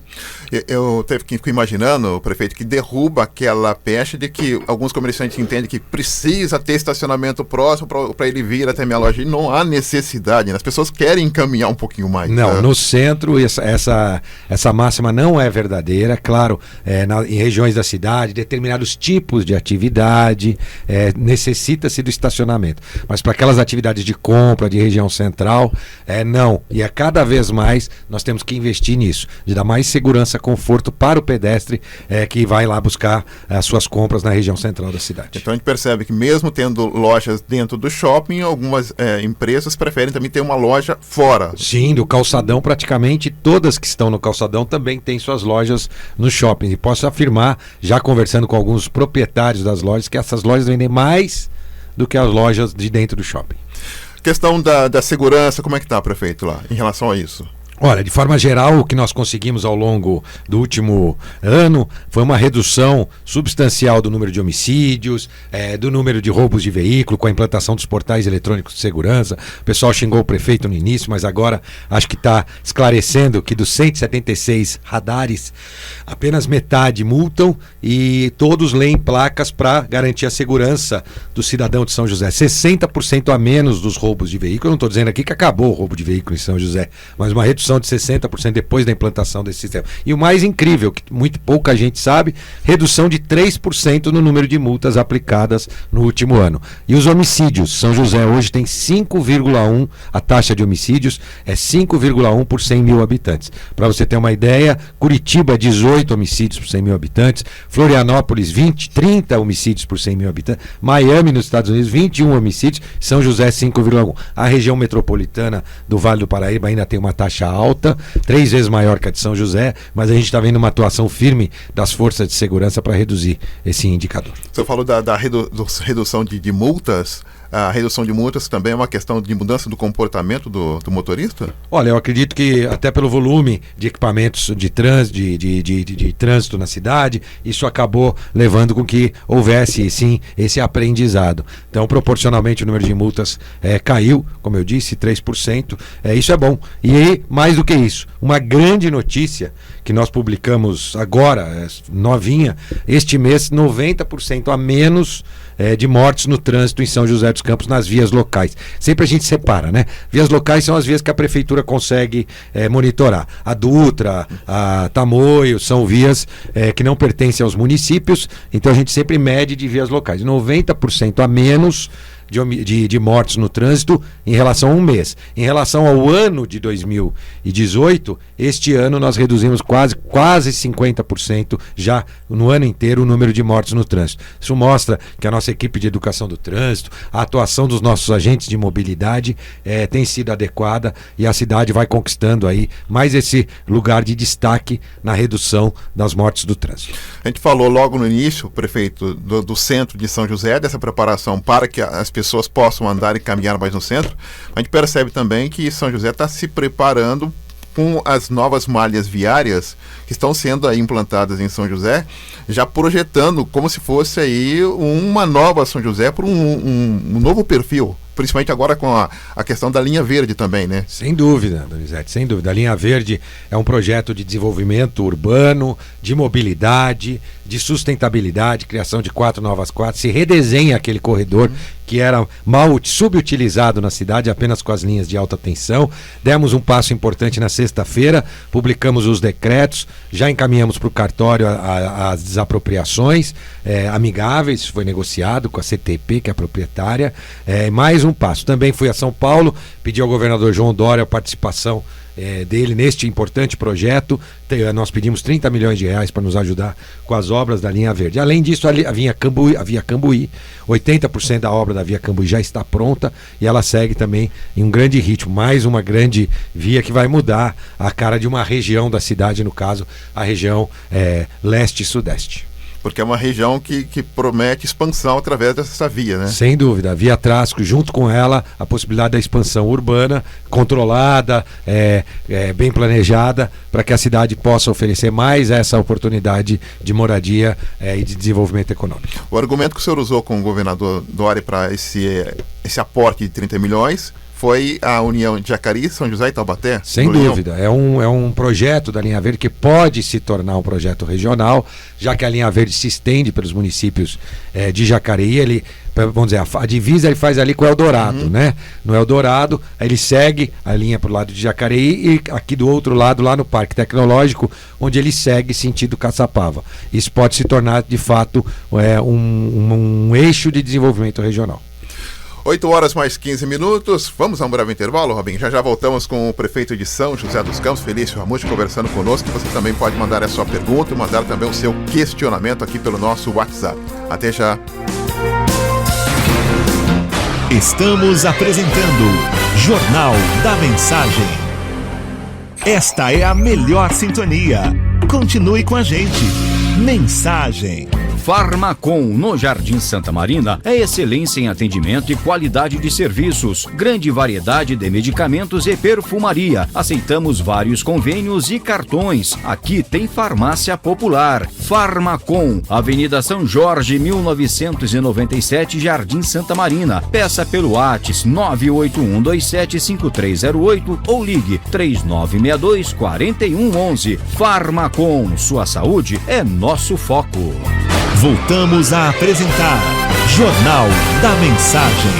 Eu fico imaginando, prefeito, que derruba aquela pecha de que alguns comerciantes entendem que precisa ter estacionamento próximo para ele vir até minha loja, e não há necessidade, né? As pessoas querem caminhar um pouquinho mais. Não, no centro essa máxima não é verdadeira. Claro, em regiões da cidade, determinados tipos de atividade necessita-se do estacionamento, mas para aquelas atividades de compra de região central, não, e cada vez mais nós temos que investir nisso, de dar mais segurança, conforto para o pedestre que vai lá buscar as suas compras na região central da cidade. Então a gente percebe que mesmo tendo lojas dentro do shopping, algumas empresas preferem também ter uma loja fora. Sim, do calçadão, praticamente todas que estão no calçadão também têm suas lojas no shopping. E posso afirmar, já conversando com alguns proprietários das lojas, que essas lojas vendem mais do que as lojas de dentro do shopping. Questão da segurança, como é que está, prefeito, lá, em relação a isso? Olha, de forma geral, o que nós conseguimos ao longo do último ano foi uma redução substancial do número de homicídios, do número de roubos de veículo, com a implantação dos portais eletrônicos de segurança. O pessoal xingou o prefeito no início, mas agora acho que está esclarecendo que dos 176 radares, apenas metade multam e todos leem placas para garantir a segurança do cidadão de São José. 60% a menos dos roubos de veículo. Eu não estou dizendo aqui que acabou o roubo de veículo em São José, mas uma redução de 60% depois da implantação desse sistema. E o mais incrível, que muito pouca gente sabe, redução de 3% no número de multas aplicadas no último ano. E os homicídios, São José hoje tem 5,1, a taxa de homicídios é 5,1 por 100 mil habitantes. Para você ter uma ideia, Curitiba 18 homicídios por 100 mil habitantes, Florianópolis 30 homicídios por 100 mil habitantes, Miami nos Estados Unidos 21 homicídios, São José 5,1. A região metropolitana do Vale do Paraíba ainda tem uma taxa alta, 3 vezes maior que a de São José, mas a gente está vendo uma atuação firme das forças de segurança para reduzir esse indicador. Você falou da redução de multas. A redução de multas também é uma questão de mudança do comportamento do motorista? Olha, eu acredito que até pelo volume de equipamentos de trânsito na cidade, isso acabou levando com que houvesse, sim, esse aprendizado. Então, proporcionalmente, o número de multas caiu, como eu disse, 3%. Isso é bom. E, mais do que isso, uma grande notícia que nós publicamos agora, novinha, este mês, 90% a menos de mortes no trânsito em São José dos Campos nas vias locais. Sempre a gente separa, né? Vias locais são as vias que a prefeitura consegue monitorar. A Dutra, a Tamoio, são vias que não pertencem aos municípios, então a gente sempre mede de vias locais. 90% a menos de mortes no trânsito em relação a um mês. Em relação ao ano de 2018, este ano nós reduzimos quase 50% já no ano inteiro o número de mortes no trânsito. Isso mostra que a nossa equipe de educação do trânsito, a atuação dos nossos agentes de mobilidade tem sido adequada e a cidade vai conquistando aí mais esse lugar de destaque na redução das mortes do trânsito. A gente falou logo no início, prefeito, do centro de São José, dessa preparação para que as pessoas possam andar e caminhar mais no centro. A gente percebe também que São José está se preparando com as novas malhas viárias que estão sendo aí implantadas em São José, já projetando como se fosse aí uma nova São José para um novo perfil, principalmente agora com a questão da linha verde também, né? Sem dúvida, Donizete, sem dúvida. A linha verde é um projeto de desenvolvimento urbano, de mobilidade, de sustentabilidade, criação de 4 novas quadras, se redesenha aquele corredor que era mal subutilizado na cidade, apenas com as linhas de alta tensão. Demos um passo importante na sexta-feira, publicamos os decretos, já encaminhamos para o cartório as desapropriações amigáveis, foi negociado com a CTP, que é a proprietária. Mais um passo. Também fui a São Paulo, pedi ao governador João Dória a participação dele neste importante projeto. Nós pedimos 30 milhões de reais para nos ajudar com as obras da linha verde. Além disso, a Via Cambuí, 80% da obra da Via Cambuí já está pronta e ela segue também em um grande ritmo, mais uma grande via que vai mudar a cara de uma região da cidade, no caso a região leste e sudeste. Porque é uma região que promete expansão através dessa via, né? Sem dúvida. A Via Trasco, junto com ela, a possibilidade da expansão urbana, controlada, bem planejada, para que a cidade possa oferecer mais essa oportunidade de moradia e de desenvolvimento econômico. O argumento que o senhor usou com o governador Dória para esse aporte de 30 milhões... foi a união de Jacareí, São José e Taubaté? Sem dúvida, é um projeto da Linha Verde que pode se tornar um projeto regional, já que a Linha Verde se estende pelos municípios de Jacareí. Vamos dizer, a divisa ele faz ali com o Eldorado, né? No Eldorado, ele segue a linha para o lado de Jacareí e aqui do outro lado, lá no Parque Tecnológico, onde ele segue sentido Caçapava. Isso pode se tornar, de fato, um eixo de desenvolvimento regional. 8 horas mais 15 minutos, vamos a um breve intervalo, Robin. Já voltamos com o prefeito de São José dos Campos, Felício Ramute, conversando conosco. Você também pode mandar a sua pergunta, mandar também o seu questionamento aqui pelo nosso WhatsApp. Até já. Estamos apresentando Jornal da Mensagem. Esta é a melhor sintonia. Continue com a gente. Mensagem. Farmacom, no Jardim Santa Marina, é excelência em atendimento e qualidade de serviços. Grande variedade de medicamentos e perfumaria. Aceitamos vários convênios e cartões. Aqui tem farmácia popular. Farmacom, Avenida São Jorge, 1997, Jardim Santa Marina. Peça pelo WhatsApp 981275308 ou ligue 3962-4111. Farmacom, sua saúde é nosso foco. Voltamos a apresentar Jornal da Mensagem.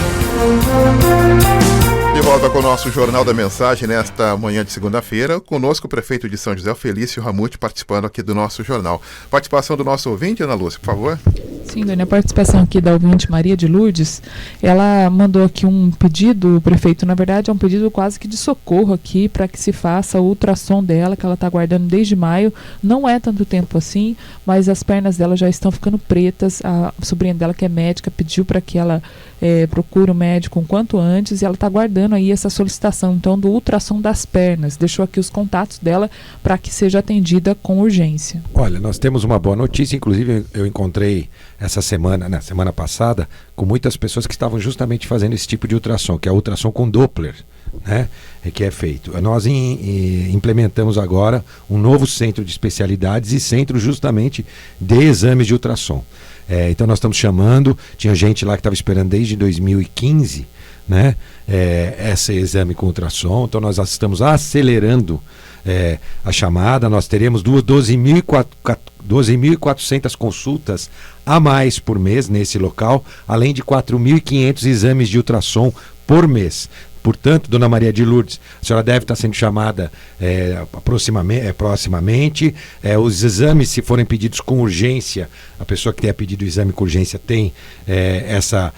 De volta com o nosso Jornal da Mensagem nesta manhã de segunda-feira. Conosco o prefeito de São José, Felício Ramute, participando aqui do nosso jornal. Participação do nosso ouvinte, Ana Lúcia, por favor. Sim, Dani, a participação aqui da ouvinte Maria de Lourdes, ela mandou aqui um pedido, o prefeito, na verdade é um pedido quase que de socorro aqui, para que se faça o ultrassom dela, que ela está aguardando desde maio. Não é tanto tempo assim, mas as pernas dela já estão ficando pretas. A sobrinha dela, que é médica, pediu para que ela procure o médico o quanto antes, e ela está aguardando aí essa solicitação, então, do ultrassom das pernas. Deixou aqui os contatos dela para que seja atendida com urgência. Olha, nós temos uma boa notícia, inclusive eu encontrei essa semana, na semana passada, com muitas pessoas que estavam justamente fazendo esse tipo de ultrassom, que é o ultrassom com Doppler, né, que é feito. Nós implementamos agora um novo centro de especialidades e centro justamente de exames de ultrassom. Então nós estamos chamando, tinha gente lá que estava esperando desde 2015, né, esse exame com ultrassom. Então nós estamos acelerando a chamada. Nós teremos 12.400 consultas a mais por mês nesse local, além de 4.500 exames de ultrassom por mês. Portanto, Dona Maria de Lourdes, a senhora deve estar sendo chamada proximamente. Os exames, se forem pedidos com urgência, a pessoa que tenha pedido o exame com urgência tem essa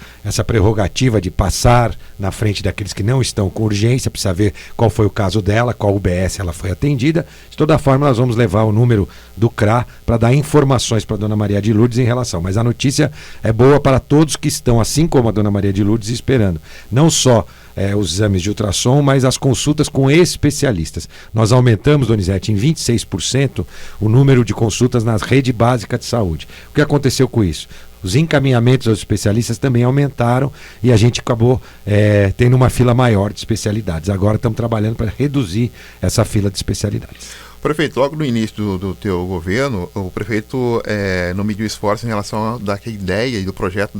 prerrogativa de passar na frente daqueles que não estão com urgência, precisa ver qual foi o caso dela, qual UBS ela foi atendida. De toda forma, nós vamos levar o número do CRA para dar informações para a Dona Maria de Lourdes em relação. Mas a notícia é boa para todos que estão, assim como a Dona Maria de Lourdes, esperando. Não só os exames de ultrassom, mas as consultas com especialistas. Nós aumentamos, Donizete, em 26% o número de consultas na rede básica de saúde. O que aconteceu com isso? Os encaminhamentos aos especialistas também aumentaram e a gente acabou tendo uma fila maior de especialidades. Agora estamos trabalhando para reduzir essa fila de especialidades. Prefeito, logo no início do teu governo, o prefeito não mediu esforço em relação daquela ideia e do projeto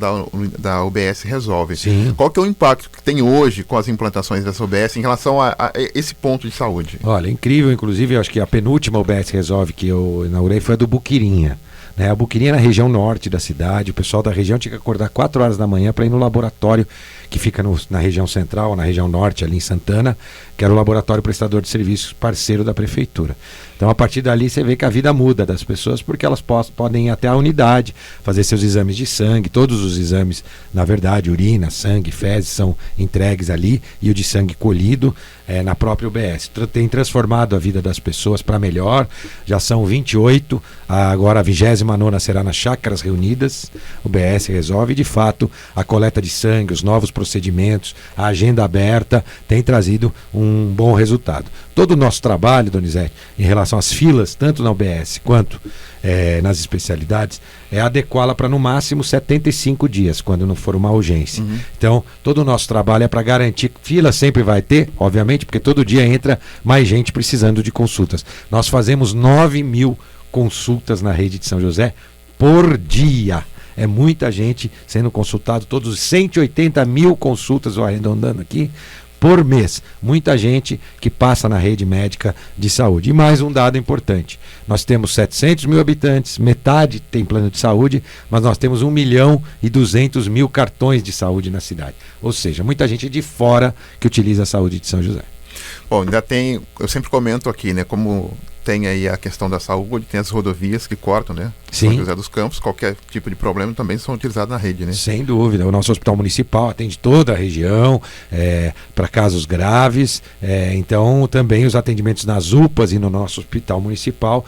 da UBS Resolve. Sim. Qual que é o impacto que tem hoje com as implantações dessa UBS em relação a esse ponto de saúde? Olha, incrível, inclusive, eu acho que a penúltima UBS Resolve que eu inaugurei foi a do Buquirinha. Né? A Buquirinha na região norte da cidade, o pessoal da região tinha que acordar 4 horas da manhã para ir no laboratório que fica na região central, na região norte, ali em Santana, que era o laboratório prestador de serviços parceiro da prefeitura. Então, a partir dali, você vê que a vida muda das pessoas, porque elas podem ir até a unidade, fazer seus exames de sangue, todos os exames, na verdade, urina, sangue, fezes, são entregues ali, e o de sangue colhido na própria UBS. Tem transformado a vida das pessoas para melhor, já são 28, agora a 29ª será nas Chácaras Reunidas, UBS Resolve, e de fato, a coleta de sangue, os novos procedimentos, a agenda aberta, tem trazido um bom resultado. Todo o nosso trabalho, Donizete, em relação às filas, tanto na UBS quanto nas especialidades, é adequá-la para no máximo 75 dias, quando não for uma urgência. Uhum. Então, todo o nosso trabalho é para garantir que fila sempre vai ter, obviamente, porque todo dia entra mais gente precisando de consultas. Nós fazemos 9.000 consultas na rede de São José por dia. É muita gente sendo consultado, todos os 180.000 consultas, arredondando aqui, por mês. Muita gente que passa na rede médica de saúde. E mais um dado importante, nós temos 700 mil habitantes, metade tem plano de saúde, mas nós temos 1.200.000 cartões de saúde na cidade. Ou seja, muita gente de fora que utiliza a saúde de São José. Bom, ainda tem, eu sempre comento aqui, né, como tem aí a questão da saúde, tem as rodovias que cortam, né? Sim. São José dos Campos, qualquer tipo de problema também são utilizados na rede, né? Sem dúvida, o nosso hospital municipal atende toda a região, para casos graves, então também os atendimentos nas UPAs e no nosso hospital municipal,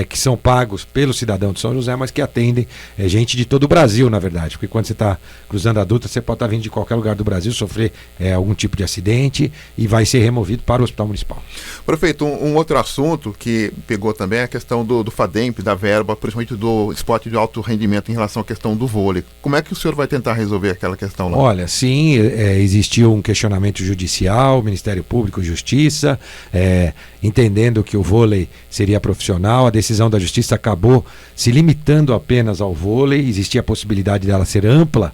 que são pagos pelo cidadão de São José, mas que atendem gente de todo o Brasil, na verdade, porque quando você está cruzando a Dutra, você pode estar vindo de qualquer lugar do Brasil, sofrer algum tipo de acidente e vai ser removido para o hospital municipal. Prefeito, um outro assunto que pegou também é a questão do FADEMP, da verba, principalmente do esporte de alto rendimento em relação à questão do vôlei. Como é que o senhor vai tentar resolver aquela questão lá? Olha, sim, existiu um questionamento judicial, Ministério Público, Justiça, entendendo que o vôlei seria profissional. A decisão da Justiça acabou se limitando apenas ao vôlei. Existia a possibilidade dela ser ampla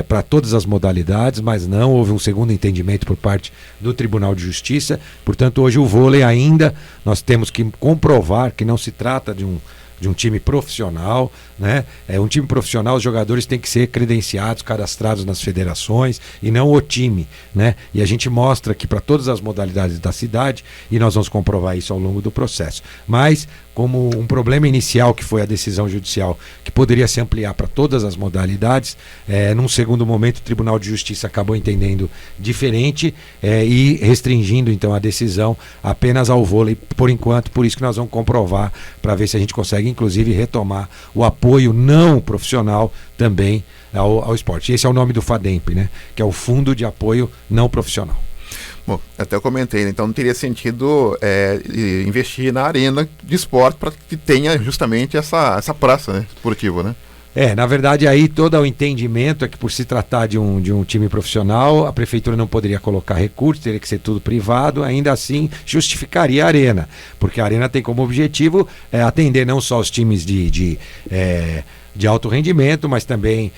para todas as modalidades, mas não houve um segundo entendimento por parte do Tribunal de Justiça. Portanto, hoje o vôlei ainda, nós temos que comprovar que não se trata de um time profissional, né? Um time profissional, os jogadores têm que ser credenciados, cadastrados nas federações e não o time, né? E a gente mostra que para todas as modalidades da cidade, e nós vamos comprovar isso ao longo do processo. Mas, como um problema inicial, que foi a decisão judicial, que poderia se ampliar para todas as modalidades, num segundo momento o Tribunal de Justiça acabou entendendo diferente e restringindo então a decisão apenas ao vôlei por enquanto. Por isso que nós vamos comprovar para ver se a gente consegue inclusive retomar o apoio não profissional também ao esporte. Esse é o nome do FADEMP, né? Que é o Fundo de Apoio Não Profissional. Bom, até eu comentei, então não teria sentido investir na arena de esporte para que tenha justamente essa praça, né, esportiva, né? Na verdade aí todo o entendimento é que por se tratar de um time profissional, a prefeitura não poderia colocar recursos, teria que ser tudo privado, ainda assim justificaria a arena, porque a arena tem como objetivo atender não só os times de alto rendimento, mas também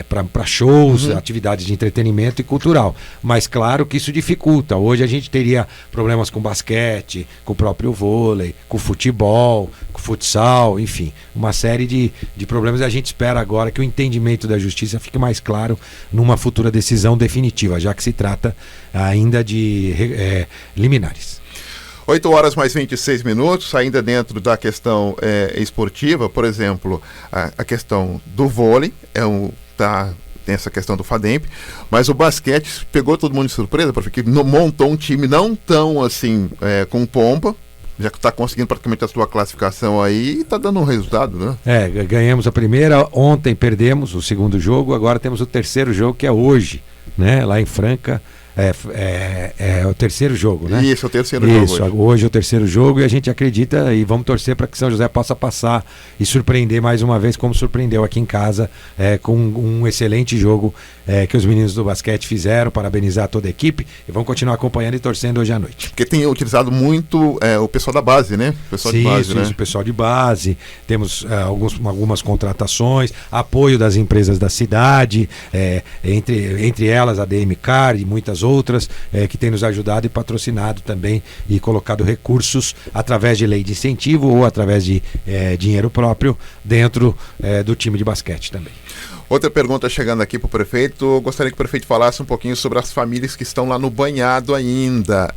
para shows, atividades de entretenimento e cultural. Mas claro que isso dificulta. Hoje a gente teria problemas com basquete, com o próprio vôlei, com futebol, com futsal, enfim, uma série de problemas. A gente espera agora que o entendimento da justiça fique mais claro numa futura decisão definitiva, já que se trata ainda de liminares. 8 horas mais 26 minutos, ainda dentro da questão esportiva, por exemplo, a questão do vôlei, tem essa questão do FADEMP, mas o basquete pegou todo mundo de surpresa, porque montou um time não tão assim, com pompa, já que está conseguindo praticamente a sua classificação aí e está dando um resultado, né? Ganhamos a primeira, ontem perdemos o segundo jogo, agora temos o terceiro jogo, que é hoje, né? Lá em Franca, é o terceiro jogo, né? Isso, o terceiro jogo. Hoje é o terceiro jogo e a gente acredita e vamos torcer para que São José possa passar e surpreender mais uma vez, como surpreendeu aqui em casa, com um excelente jogo que os meninos do basquete fizeram. Parabenizar toda a equipe e vamos continuar acompanhando e torcendo hoje à noite. Porque tem utilizado muito o pessoal da base, né? O pessoal de base, né? O pessoal de base. Temos algumas contratações, apoio das empresas da cidade, entre elas a DM Car e muitas outras, que tem nos ajudado e patrocinado também e colocado recursos através de lei de incentivo ou através de dinheiro próprio dentro do time de basquete também. Outra pergunta chegando aqui para o prefeito, eu gostaria que o prefeito falasse um pouquinho sobre as famílias que estão lá no banhado ainda.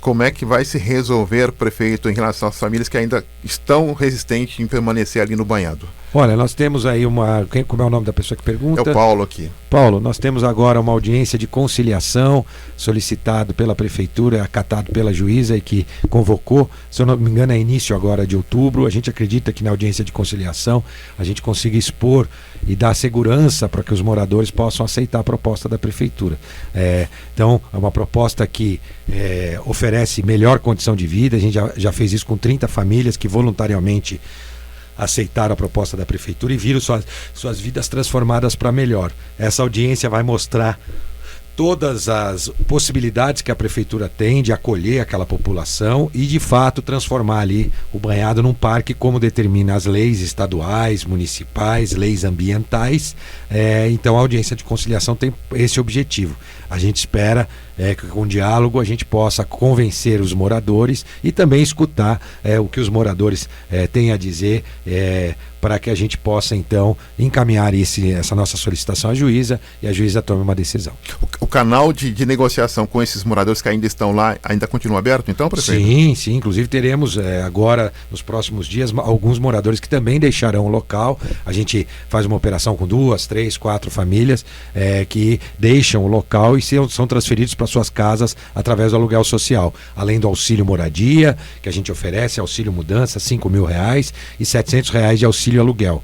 Como é que vai se resolver, prefeito, em relação às famílias que ainda estão resistentes em permanecer ali no banhado? Olha, nós temos aí como é o nome da pessoa que pergunta? É o Paulo aqui. Paulo, nós temos agora uma audiência de conciliação solicitado pela prefeitura, acatado pela juíza e que convocou, se eu não me engano é início agora de outubro. A gente acredita que na audiência de conciliação a gente consiga expor e dar segurança para que os moradores possam aceitar a proposta da prefeitura. Então, é uma proposta que oferece melhor condição de vida. A gente já fez isso com 30 famílias que voluntariamente aceitaram a proposta da prefeitura e viram suas vidas transformadas para melhor. Essa audiência vai mostrar todas as possibilidades que a prefeitura tem de acolher aquela população e de fato transformar ali o banhado num parque como determina as leis estaduais, municipais, leis ambientais. Então a audiência de conciliação tem esse objetivo. A gente espera que com diálogo a gente possa convencer os moradores e também escutar o que os moradores têm a dizer, para que a gente possa então encaminhar essa nossa solicitação à juíza e a juíza tome uma decisão. O canal de negociação com esses moradores que ainda estão lá ainda continua aberto então, prefeito? Sim, inclusive teremos agora nos próximos dias alguns moradores que também deixarão o local. A gente faz uma operação com 2, 3, 4 famílias que deixam o local e são transferidos para suas casas através do aluguel social, além do auxílio moradia que a gente oferece, auxílio mudança, R$5.000 e R$700 de auxílio aluguel.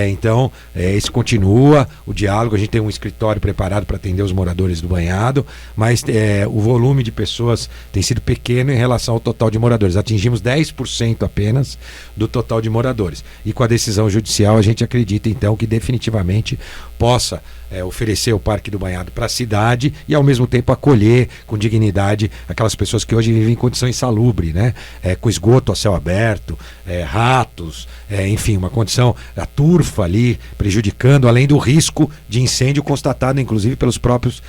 Então, esse continua o diálogo. A gente tem um escritório preparado para atender os moradores do banhado, mas o volume de pessoas tem sido pequeno em relação ao total de moradores. Atingimos 10% apenas do total de moradores. E com a decisão judicial, a gente acredita então que definitivamente possa oferecer o Parque do Banhado para a cidade e ao mesmo tempo acolher com dignidade aquelas pessoas que hoje vivem em condição insalubre, né? Com esgoto a céu aberto, ratos, enfim, uma condição, a turfa ali prejudicando, além do risco de incêndio constatado inclusive pelos próprios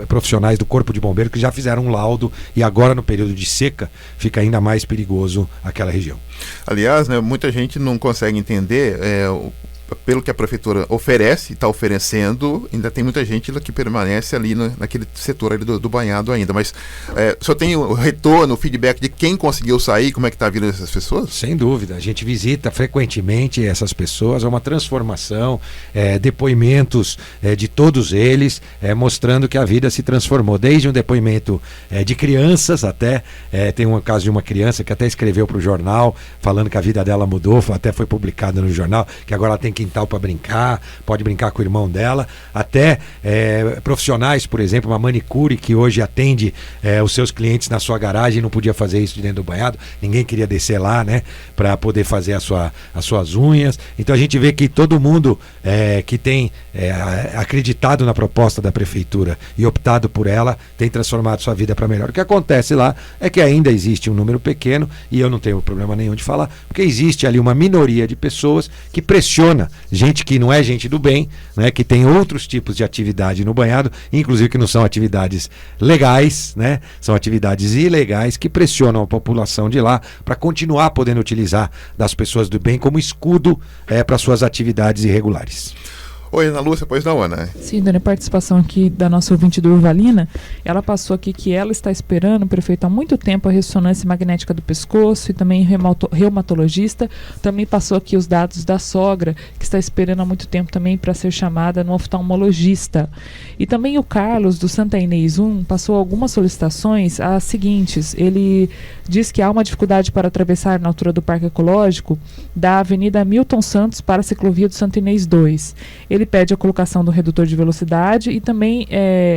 profissionais do Corpo de Bombeiros que já fizeram um laudo e agora no período de seca fica ainda mais perigoso aquela região. Aliás, né, muita gente não consegue entender pelo que a prefeitura oferece, está oferecendo, ainda tem muita gente que permanece ali naquele setor ali do banhado ainda, mas só tem o retorno, o feedback de quem conseguiu sair, como é que está a vida dessas pessoas? Sem dúvida, a gente visita frequentemente essas pessoas, é uma transformação, depoimentos de todos eles, mostrando que a vida se transformou, desde um depoimento de crianças até, tem um caso de uma criança que até escreveu para o jornal, falando que a vida dela mudou, até foi publicado no jornal, que agora ela tem quintal para brincar, pode brincar com o irmão dela, até profissionais, por exemplo, uma manicure que hoje atende os seus clientes na sua garagem, não podia fazer isso de dentro do banhado, ninguém queria descer lá, né, para poder fazer as suas unhas. Então a gente vê que todo mundo que tem acreditado na proposta da prefeitura e optado por ela, tem transformado sua vida para melhor. O que acontece lá é que ainda existe um número pequeno, e eu não tenho problema nenhum de falar, porque existe ali uma minoria de pessoas que pressiona gente que não é gente do bem, né, que tem outros tipos de atividade no banhado, inclusive que não são atividades legais, né, são atividades ilegais que pressionam a população de lá para continuar podendo utilizar das pessoas do bem como escudo para suas atividades irregulares. Oi, Ana Lúcia, pois não, Ana? Sim, dando participação aqui da nossa ouvinte do Urvalina, ela passou aqui que ela está esperando, prefeito, há muito tempo a ressonância magnética do pescoço e também reumatologista, também passou aqui os dados da sogra, que está esperando há muito tempo também para ser chamada no oftalmologista. E também o Carlos, do Santa Inês 1, passou algumas solicitações, as seguintes, ele diz que há uma dificuldade para atravessar na altura do Parque Ecológico da Avenida Milton Santos para a ciclovia do Santa Inês 2. Ele ele pede a colocação do redutor de velocidade e também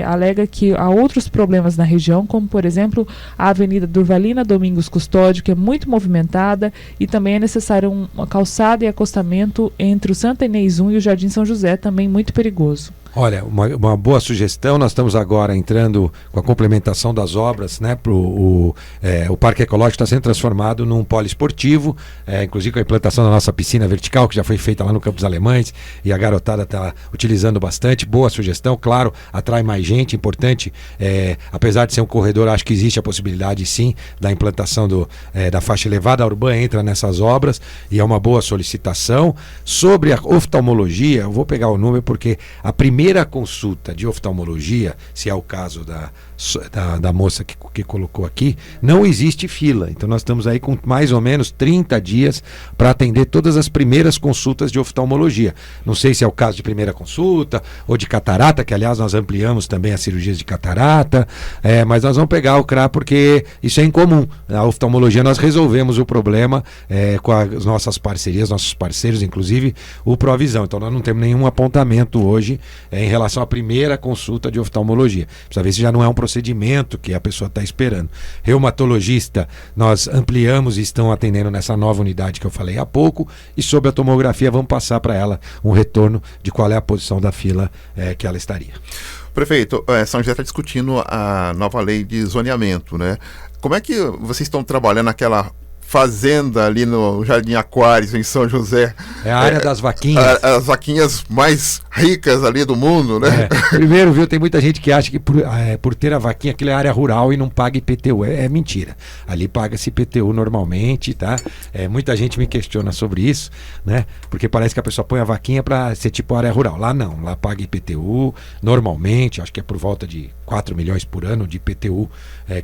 alega que há outros problemas na região, como, por exemplo, a Avenida Durvalina Domingos Custódio, que é muito movimentada, e também é necessário uma calçada e acostamento entre o Santa Inês 1 e o Jardim São José, também muito perigoso. Olha, uma boa sugestão. Nós estamos agora entrando com a complementação das obras, né? O Parque Ecológico está sendo transformado num poliesportivo, inclusive com a implantação da nossa piscina vertical, que já foi feita lá no Campos Alemães, e a garotada está utilizando bastante. Boa sugestão, claro, atrai mais gente, importante. Apesar de ser um corredor, acho que existe a possibilidade, sim, da implantação da faixa elevada. A Urban entra nessas obras e é uma boa solicitação. Sobre a oftalmologia, eu vou pegar o número porque a primeira consulta de oftalmologia, se é o caso da moça que colocou aqui, não existe fila. Então nós estamos aí com mais ou menos 30 dias para atender todas as primeiras consultas de oftalmologia. Não sei se é o caso de primeira consulta ou de catarata, que aliás nós ampliamos também as cirurgias de catarata, mas nós vamos pegar o CRA porque isso é incomum. A oftalmologia nós resolvemos o problema com as nossas parcerias, nossos parceiros, inclusive o Provisão. Então nós não temos nenhum apontamento hoje em relação à primeira consulta de oftalmologia. Precisa ver se já não é um procedimento que a pessoa está esperando. Reumatologista, nós ampliamos e estão atendendo nessa nova unidade que eu falei há pouco, e sobre a tomografia vamos passar para ela um retorno de qual é a posição da fila que ela estaria. Prefeito, São José está discutindo a nova lei de zoneamento, né? Como é que vocês estão trabalhando naquela fazenda ali no Jardim Aquários, em São José? É a área das vaquinhas. As vaquinhas mais ricas ali do mundo, né? Primeiro, viu, tem muita gente que acha que por ter a vaquinha, aquilo é área rural e não paga IPTU. É mentira. Ali paga-se IPTU normalmente, tá? Muita gente me questiona sobre isso, né? Porque parece que a pessoa põe a vaquinha para ser tipo área rural. Lá não, lá paga IPTU normalmente, acho que é por volta de 4 milhões por ano de IPTU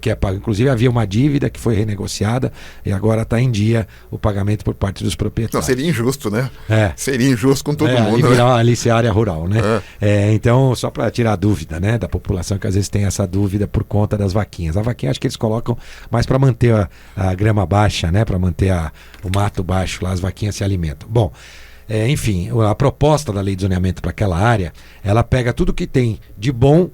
que é pago. Inclusive havia uma dívida que foi renegociada e agora está em dia o pagamento por parte dos proprietários. Não, seria injusto, né? Seria injusto com todo mundo. Ali virar ali ser área rural, né? Então, só para tirar a dúvida, né, da população que às vezes tem essa dúvida por conta das vaquinhas. A vaquinha acho que eles colocam mais para manter a grama baixa, né? Para manter o mato baixo, lá as vaquinhas se alimentam. Bom, enfim, a proposta da lei de zoneamento para aquela área, ela pega tudo que tem de bom,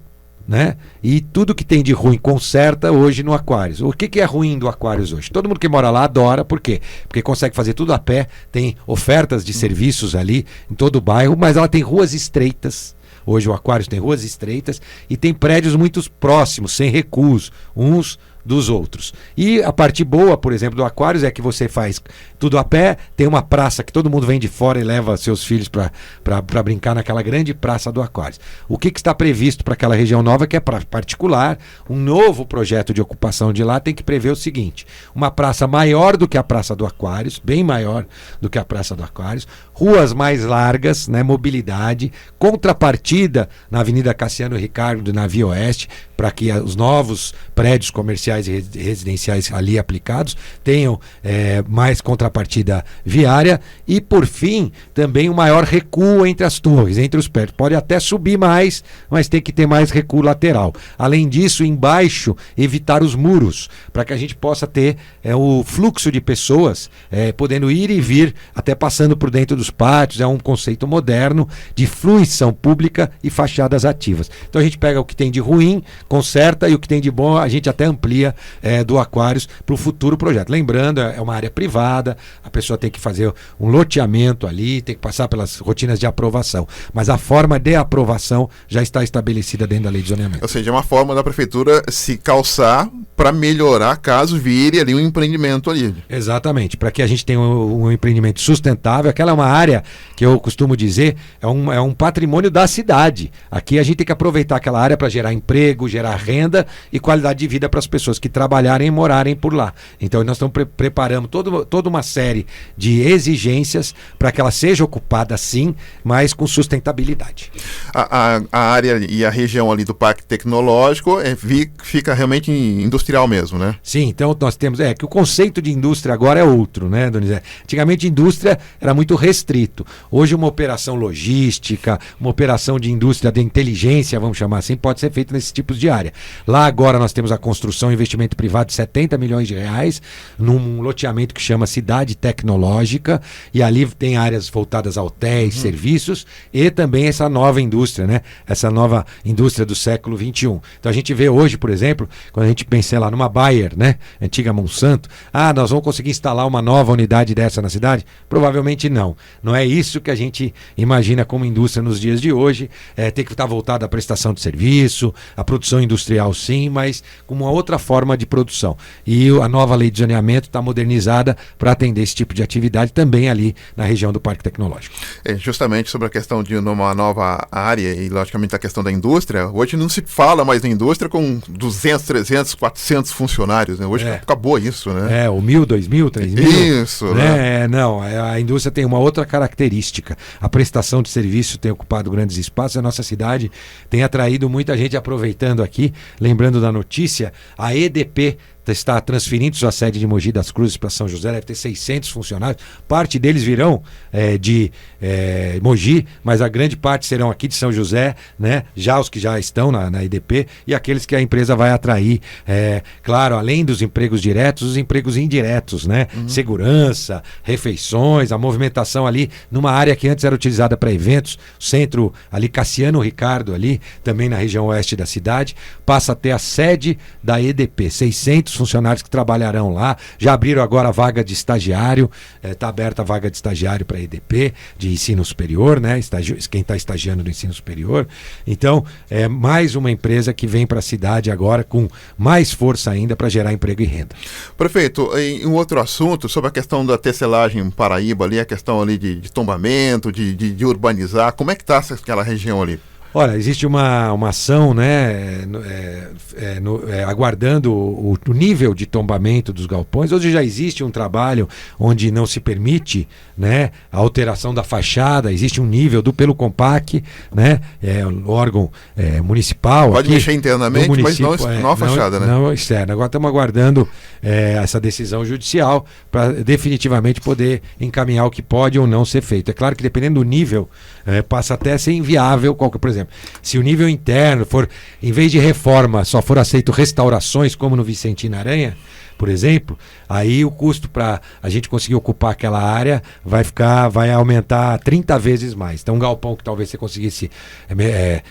né? E tudo que tem de ruim conserta hoje no Aquários. O que é ruim do Aquários hoje? Todo mundo que mora lá adora, por quê? Porque consegue fazer tudo a pé, tem ofertas de serviços ali em todo o bairro, mas ela tem ruas estreitas. Hoje o Aquários tem ruas estreitas e tem prédios muito próximos, sem recuos, uns dos outros. E a parte boa, por exemplo, do Aquários é que você faz tudo a pé, tem uma praça que todo mundo vem de fora e leva seus filhos para brincar naquela grande praça do Aquários. O que está previsto para aquela região nova, que é para particular, um novo projeto de ocupação de lá tem que prever o seguinte: uma praça maior do que a Praça do Aquários, bem maior do que a Praça do Aquários, ruas mais largas, né, mobilidade, contrapartida na Avenida Cassiano Ricardo, na Via Oeste, para que os novos prédios comerciais e residenciais ali aplicados tenham mais contrapartida viária e, por fim, também um maior recuo entre as torres, entre os prédios. Pode até subir mais, mas tem que ter mais recuo lateral. Além disso, embaixo, evitar os muros, para que a gente possa ter o fluxo de pessoas podendo ir e vir, até passando por dentro dos pátios. É um conceito moderno de fruição pública e fachadas ativas. Então a gente pega o que tem de ruim, conserta, e o que tem de bom a gente até amplia do Aquários para o futuro projeto. Lembrando, é uma área privada, a pessoa tem que fazer um loteamento ali, tem que passar pelas rotinas de aprovação, mas a forma de aprovação já está estabelecida dentro da lei de zoneamento. Ou seja, é uma forma da prefeitura se calçar para melhorar caso vire ali um empreendimento ali. Exatamente, para que a gente tenha um empreendimento sustentável. Aquela é uma área que eu costumo dizer, é um patrimônio da cidade. Aqui a gente tem que aproveitar aquela área para gerar emprego, gerar renda e qualidade de vida para as pessoas que trabalharem e morarem por lá. Então nós estamos preparando toda uma série de exigências para que ela seja ocupada sim, mas com sustentabilidade. A área e a região ali do Parque Tecnológico fica realmente industrial mesmo, né? Sim, então nós temos, que o conceito de indústria agora é outro, né, Donizete? Antigamente indústria era muito restrito. Hoje uma operação logística, uma operação de indústria de inteligência, vamos chamar assim, pode ser feita nesses tipos de área. Lá agora nós temos a construção e investimento privado de 70 milhões de reais num loteamento que chama Cidade Tecnológica, e ali tem áreas voltadas a hotéis, serviços e também essa nova indústria, né? Essa nova indústria do século XXI. Então a gente vê hoje, por exemplo, quando a gente pensa lá numa Bayer, né? Antiga Monsanto, nós vamos conseguir instalar uma nova unidade dessa na cidade? Provavelmente não. Não é isso que a gente imagina como indústria nos dias de hoje. Tem que estar voltada à prestação de serviço, à produção industrial sim, mas com uma outra forma de produção. E a nova lei de zoneamento está modernizada para atender esse tipo de atividade também ali na região do Parque Tecnológico. Justamente sobre a questão de uma nova área e logicamente a questão da indústria, hoje não se fala mais da indústria com 200, 300, 400 funcionários, né? Hoje acabou isso, né? O 1.000, 2.000, 3.000. Isso, né? Não, a indústria tem uma outra característica. A prestação de serviço tem ocupado grandes espaços. A nossa cidade tem atraído muita gente. Aproveitando aqui, lembrando da notícia, a EDP está transferindo sua sede de Mogi das Cruzes para São José, deve ter 600 funcionários, parte deles virão de Mogi, mas a grande parte serão aqui de São José, né? Já os que já estão na EDP e aqueles que a empresa vai atrair, claro, além dos empregos diretos, os empregos indiretos, né? Segurança, refeições, a movimentação ali numa área que antes era utilizada para eventos, centro ali Cassiano Ricardo ali, também na região oeste da cidade, passa a ter a sede da EDP, 600 funcionários que trabalharão lá, já abriram agora a vaga de estagiário, está aberta a vaga de estagiário para a EDP, de ensino superior, né? Quem está estagiando no ensino superior. Então, é mais uma empresa que vem para a cidade agora com mais força ainda para gerar emprego e renda. Prefeito, em um outro assunto, sobre a questão da tecelagem em Paraíba, ali, a questão ali de tombamento, de urbanizar, como é que está aquela região ali? Olha, existe uma ação, né, aguardando o nível de tombamento dos galpões. Hoje já existe um trabalho onde não se permite, né, a alteração da fachada, existe um nível pelo Compac, né, o órgão municipal. Pode mexer internamente, mas não a fachada, né? Não externa. Agora estamos aguardando essa decisão judicial para definitivamente poder encaminhar o que pode ou não ser feito. É claro que dependendo do nível, passa até a ser inviável, por exemplo, se o nível interno for, em vez de reforma, só for aceito restaurações, como no Vicentino Aranha, por exemplo, aí o custo para a gente conseguir ocupar aquela área vai aumentar 30 vezes mais. Então um galpão que talvez você conseguisse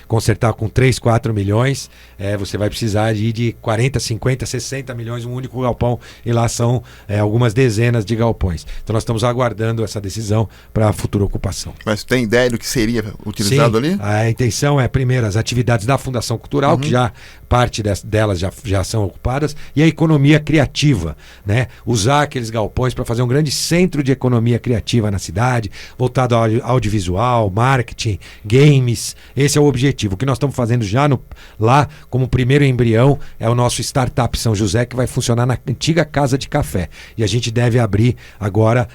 consertar com 3, 4 milhões, você vai precisar de 40, 50, 60 milhões um único galpão, e lá são algumas dezenas de galpões. Então nós estamos aguardando essa decisão para a futura ocupação. Mas tem ideia do que seria utilizado? Sim, ali? A intenção é, primeiro, as atividades da Fundação Cultural, que já parte delas já são ocupadas, e a economia criativa, né? Usar aqueles galpões para fazer um grande centro de economia criativa na cidade, voltado ao audiovisual, marketing, games. Esse é o objetivo. O que nós estamos fazendo já lá, como primeiro embrião, é o nosso Startup São José, que vai funcionar na antiga Casa de Café. E a gente deve abrir agora,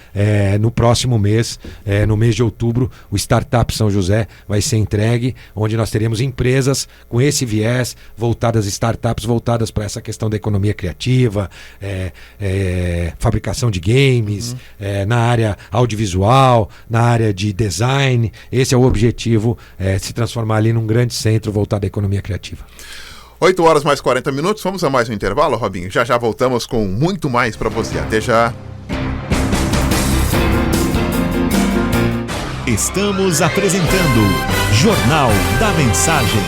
no próximo mês, no mês de outubro, o Startup São José vai ser entregue, onde nós teremos empresas com esse viés, startups voltadas para essa questão da economia criativa, fabricação de games, na área audiovisual, na área de design. Esse é o objetivo, se transformar ali num grande centro voltado à economia criativa. 8 horas mais 40 minutos, vamos a mais um intervalo, Robinho? Já voltamos com muito mais para você. Até já. Estamos apresentando Jornal da Mensagem.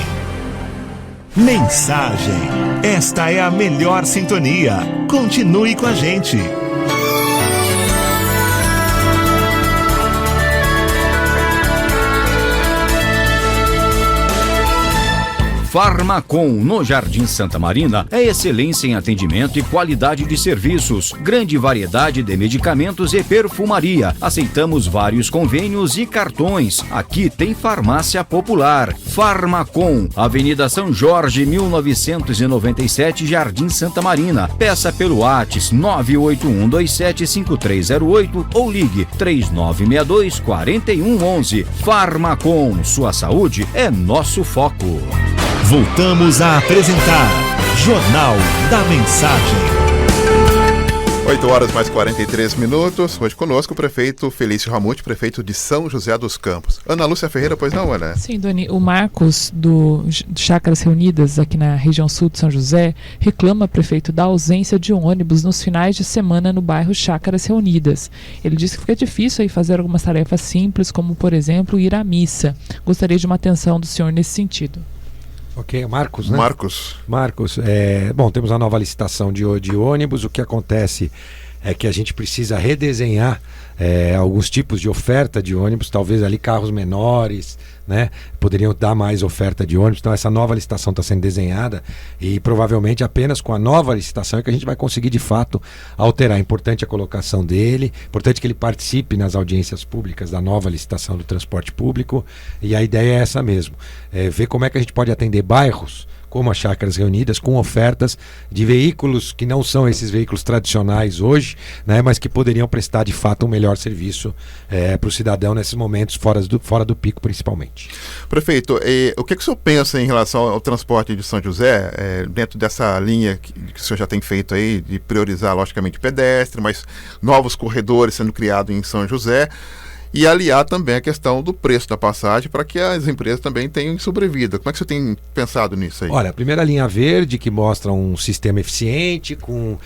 Mensagem. Esta é a melhor sintonia. Continue com a gente. Farmacom, no Jardim Santa Marina, é excelência em atendimento e qualidade de serviços. Grande variedade de medicamentos e perfumaria. Aceitamos vários convênios e cartões. Aqui tem farmácia popular. Farmacom, Avenida São Jorge, 1997, Jardim Santa Marina. Peça pelo WhatsApp 981275308 ou ligue 3962-4111. Farmacom, sua saúde é nosso foco. Voltamos a apresentar Jornal da Mensagem. 8 horas mais 43 minutos. Hoje conosco o prefeito Felício Ramute, prefeito de São José dos Campos. Ana Lúcia Ferreira, pois não, Ana? Sim, Doni. O Marcos, do Chácaras Reunidas, aqui na região sul de São José, reclama, prefeito, da ausência de ônibus nos finais de semana no bairro Chácaras Reunidas. Ele disse que fica difícil aí fazer algumas tarefas simples, como, por exemplo, ir à missa. Gostaria de uma atenção do senhor nesse sentido. Ok, Marcos, né? Marcos, bom, temos a nova licitação de ônibus. O que acontece é que a gente precisa redesenhar alguns tipos de oferta de ônibus, talvez ali carros menores, né? Poderiam dar mais oferta de ônibus. Então essa nova licitação está sendo desenhada e provavelmente apenas com a nova licitação é que a gente vai conseguir de fato alterar. É importante a colocação dele, importante que ele participe nas audiências públicas da nova licitação do transporte público, e a ideia é essa mesmo, ver como é que a gente pode atender bairros como as Chácaras Reunidas, com ofertas de veículos que não são esses veículos tradicionais hoje, né, mas que poderiam prestar de fato um melhor serviço para o cidadão nesses momentos fora do pico, principalmente. Prefeito, o que o senhor pensa em relação ao transporte de São José, dentro dessa linha que o senhor já tem feito aí, de priorizar logicamente pedestre, mas novos corredores sendo criados em São José, e aliar também a questão do preço da passagem para que as empresas também tenham sobrevida. Como é que você tem pensado nisso aí? Olha, a primeira linha verde, que mostra um sistema eficiente, com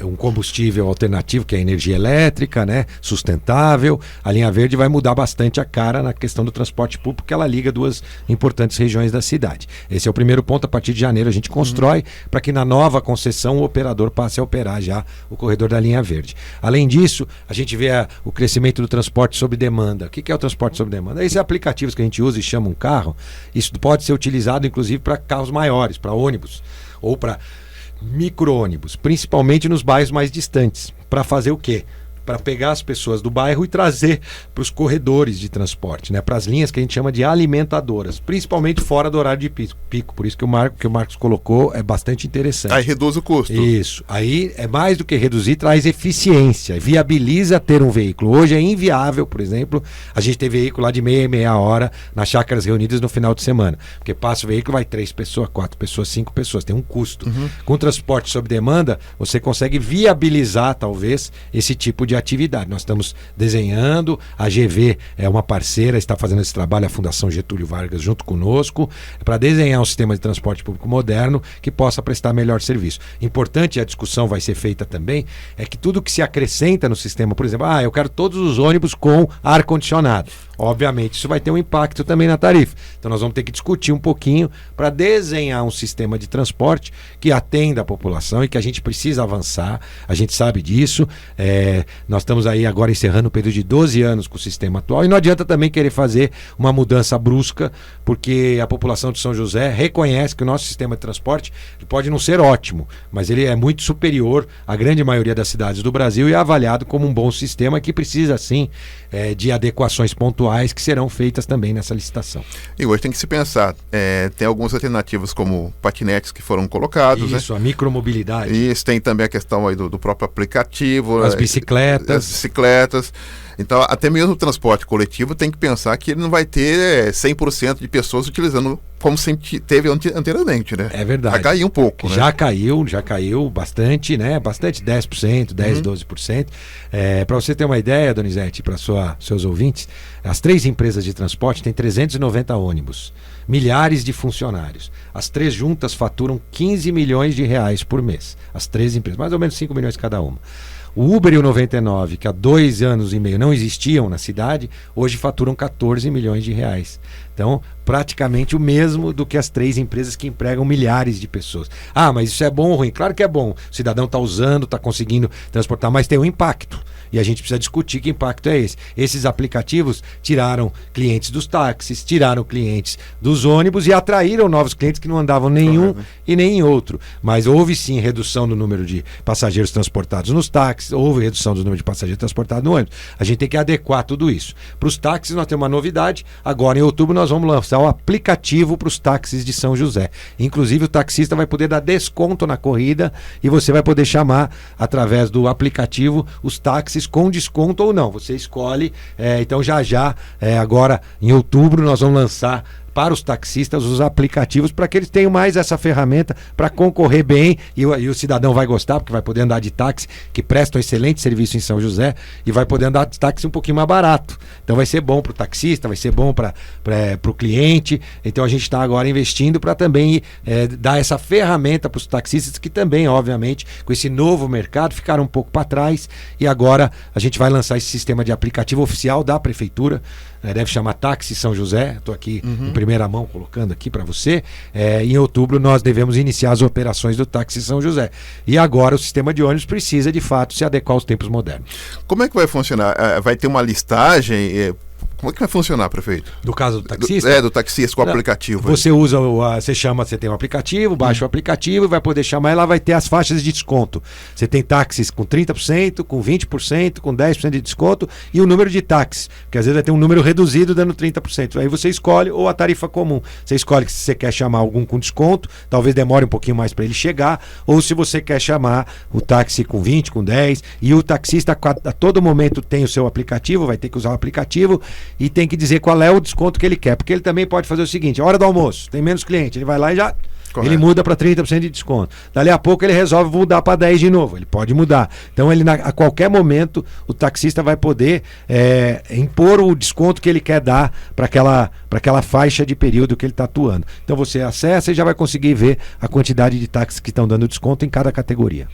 um combustível alternativo, que é a energia elétrica, né, sustentável. A linha verde vai mudar bastante a cara na questão do transporte público, porque ela liga duas importantes regiões da cidade. Esse é o primeiro ponto. A partir de janeiro a gente constrói para que na nova concessão o operador passe a operar já o corredor da linha verde. Além disso, a gente vê o crescimento do transporte sob demanda. O que é o transporte sob demanda? Esses aplicativos que a gente usa e chama um carro, isso pode ser utilizado inclusive para carros maiores, para ônibus ou para micro-ônibus, principalmente nos bairros mais distantes. Para fazer o quê? Para pegar as pessoas do bairro e trazer para os corredores de transporte, né? Para as linhas que a gente chama de alimentadoras, principalmente fora do horário de pico. Por isso que o Marcos colocou é bastante interessante. Aí reduz o custo. Isso. Aí é mais do que reduzir, traz eficiência, viabiliza ter um veículo. Hoje é inviável, por exemplo, a gente ter veículo lá de meia hora nas Chácaras Reunidas no final de semana. Porque passa o veículo, vai 3 pessoas, 4 pessoas, 5 pessoas, tem um custo. Com transporte sob demanda, você consegue viabilizar, talvez, esse tipo de atividade. Nós estamos desenhando, a GV é uma parceira, está fazendo esse trabalho, a Fundação Getúlio Vargas junto conosco, para desenhar um sistema de transporte público moderno que possa prestar melhor serviço. Importante, a discussão vai ser feita também, é que tudo que se acrescenta no sistema, por exemplo, eu quero todos os ônibus com ar-condicionado. Obviamente, isso vai ter um impacto também na tarifa. Então nós vamos ter que discutir um pouquinho para desenhar um sistema de transporte que atenda a população e que a gente precisa avançar, a gente sabe disso. Nós estamos aí agora encerrando um período de 12 anos com o sistema atual e não adianta também querer fazer uma mudança brusca, porque a população de São José reconhece que o nosso sistema de transporte pode não ser ótimo, mas ele é muito superior à grande maioria das cidades do Brasil e é avaliado como um bom sistema que precisa, sim, de adequações pontuais que serão feitas também nessa licitação. E hoje tem que se pensar, tem algumas alternativas como patinetes que foram colocados. Isso, a micromobilidade. Isso, tem também a questão aí do próprio aplicativo. As bicicletas. Então, até mesmo o transporte coletivo tem que pensar que ele não vai ter 100% de pessoas utilizando como teve anteriormente, né? É verdade. Vai cair um pouco, né? Já caiu bastante, né? Bastante, 10%, 12%. Para você ter uma ideia, Donizete, para seus ouvintes, as 3 empresas de transporte têm 390 ônibus, milhares de funcionários. As 3 juntas faturam 15 milhões de reais por mês. As 3 empresas, mais ou menos 5 milhões cada uma. O Uber e o 99, que há 2 anos e meio não existiam na cidade, hoje faturam 14 milhões de reais. Então, praticamente o mesmo do que as 3 empresas que empregam milhares de pessoas. Mas isso é bom ou ruim? Claro que é bom. O cidadão está usando, está conseguindo transportar, mas tem um impacto. E a gente precisa discutir que impacto é esse. Esses aplicativos tiraram clientes dos táxis, tiraram clientes dos ônibus e atraíram novos clientes que não andavam nenhum e nem em outro. Mas houve sim redução no número de passageiros transportados nos táxis, houve redução do número de passageiros transportados no ônibus. A gente tem que adequar tudo isso. Para os táxis nós temos uma novidade. Agora em outubro nós vamos lançar o aplicativo para os táxis de São José. Inclusive o taxista vai poder dar desconto na corrida e você vai poder chamar através do aplicativo os táxis com desconto ou não, você escolhe. Então agora em outubro nós vamos lançar para os taxistas os aplicativos, para que eles tenham mais essa ferramenta para concorrer bem, e o cidadão vai gostar, porque vai poder andar de táxi, que presta um excelente serviço em São José, e vai poder andar de táxi um pouquinho mais barato. Então vai ser bom para o taxista, vai ser bom para o cliente. Então a gente está agora investindo para também dar essa ferramenta para os taxistas, que também, obviamente, com esse novo mercado, ficaram um pouco para trás, e agora a gente vai lançar esse sistema de aplicativo oficial da Prefeitura, deve chamar Táxi São José, estou aqui em primeira mão colocando aqui para você. Em outubro nós devemos iniciar as operações do Táxi São José, e agora o sistema de ônibus precisa de fato se adequar aos tempos modernos. Como é que vai funcionar? Vai ter uma listagem? Como é que vai funcionar, prefeito? Do caso do taxista? Do taxista com o aplicativo. Você você tem um aplicativo, baixa o aplicativo e vai poder chamar, e lá vai ter as faixas de desconto. Você tem táxis com 30%, com 20%, com 10% de desconto, e o número de táxis, porque às vezes vai ter um número reduzido dando 30%. Aí você escolhe, ou a tarifa comum. Você escolhe que se você quer chamar algum com desconto, talvez demore um pouquinho mais para ele chegar, ou se você quer chamar o táxi com 20%, com 10%, e o taxista a todo momento tem o seu aplicativo, vai ter que usar o aplicativo, e tem que dizer qual é o desconto que ele quer, porque ele também pode fazer o seguinte: a hora do almoço, tem menos cliente, ele vai lá e já... Correto. Ele muda para 30% de desconto. Dali a pouco ele resolve mudar para 10% de novo. Ele pode mudar. Então a qualquer momento o taxista vai poder impor o desconto que ele quer dar para aquela faixa de período que ele está atuando. Então você acessa e já vai conseguir ver a quantidade de táxis que estão dando desconto em cada categoria.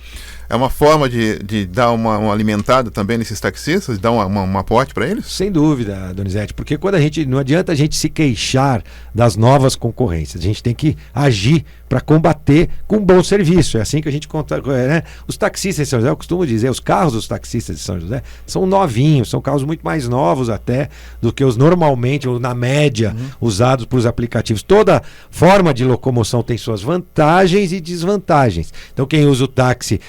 É uma forma de dar uma alimentada também nesses taxistas, dar um aporte para eles? Sem dúvida, Donizete, porque não adianta a gente se queixar das novas concorrências, a gente tem que agir para combater com bom serviço. É assim que a gente conta, né? Os taxistas de São José, eu costumo dizer, os carros dos taxistas de São José são novinhos, são carros muito mais novos até do que os normalmente, ou na média, usados por os aplicativos. Toda forma de locomoção tem suas vantagens e desvantagens. Então quem usa o táxi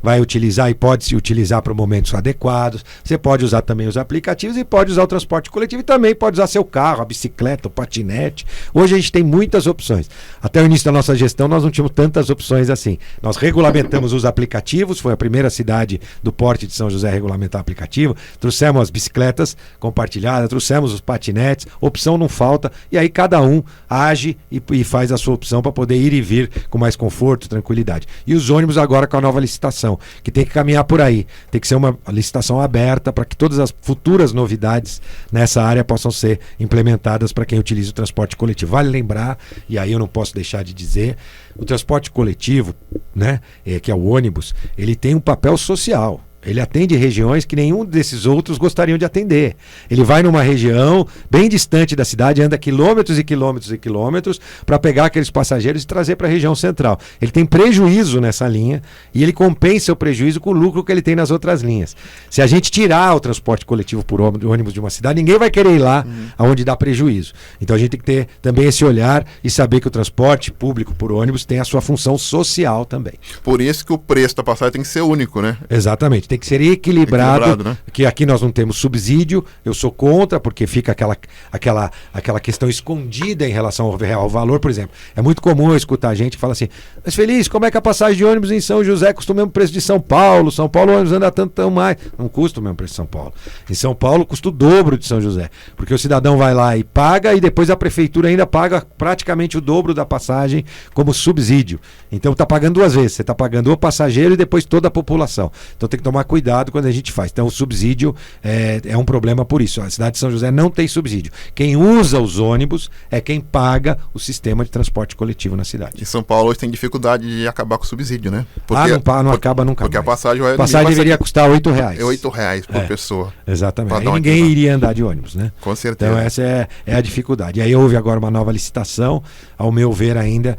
vai utilizar e pode se utilizar para momentos adequados. Você pode usar também os aplicativos e pode usar o transporte coletivo, e também pode usar seu carro, a bicicleta, o patinete. Hoje a gente tem muitas opções. Até o início da nossa gestão nós não tínhamos tantas opções assim. Nós regulamentamos os aplicativos, foi a primeira cidade do porte de São José a regulamentar o aplicativo, trouxemos as bicicletas compartilhadas, trouxemos os patinetes, opção não falta, e aí cada um age e faz a sua opção para poder ir e vir com mais conforto, tranquilidade. E os ônibus agora com a nova licitação, que tem que caminhar por aí, tem que ser uma licitação aberta para que todas as futuras novidades nessa área possam ser implementadas para quem utiliza o transporte coletivo. Vale lembrar, e aí eu não posso deixar de dizer, o transporte coletivo, né, que é o ônibus, ele tem um papel social. Ele atende regiões que nenhum desses outros gostariam de atender. Ele vai numa região bem distante da cidade, anda quilômetros e quilômetros e quilômetros para pegar aqueles passageiros e trazer para a região central. Ele tem prejuízo nessa linha e ele compensa o prejuízo com o lucro que ele tem nas outras linhas. Se a gente tirar o transporte coletivo por ônibus de uma cidade, ninguém vai querer ir lá onde dá prejuízo. Então a gente tem que ter também esse olhar e saber que o transporte público por ônibus tem a sua função social também. Por isso que o preço da passagem tem que ser único, né? Exatamente. Tem que ser equilibrado, né? Que aqui nós não temos subsídio, eu sou contra, porque fica aquela questão escondida em relação ao real valor. Por exemplo, é muito comum eu escutar gente que fala assim: mas Feliz, como é que a passagem de ônibus em São José custa o mesmo preço de São Paulo? São Paulo o ônibus anda tanto, tão mais. Não custa o mesmo preço de São Paulo. Em São Paulo custa o dobro de São José, porque o cidadão vai lá e paga, e depois a prefeitura ainda paga praticamente o dobro da passagem como subsídio. Então está pagando duas vezes, você está pagando o passageiro e depois toda a população. Então tem que tomar cuidado quando a gente faz. Então o subsídio é um problema por isso. A cidade de São José não tem subsídio. Quem usa os ônibus é quem paga o sistema de transporte coletivo na cidade. E São Paulo hoje tem dificuldade de acabar com o subsídio, né? Porque, não acaba nunca porque mais. A passagem deveria custar R$8. É R$8 por pessoa. Exatamente. Aí ninguém iria andar de ônibus, né? Com certeza. Então essa é a dificuldade. E aí houve agora uma nova licitação, ao meu ver ainda,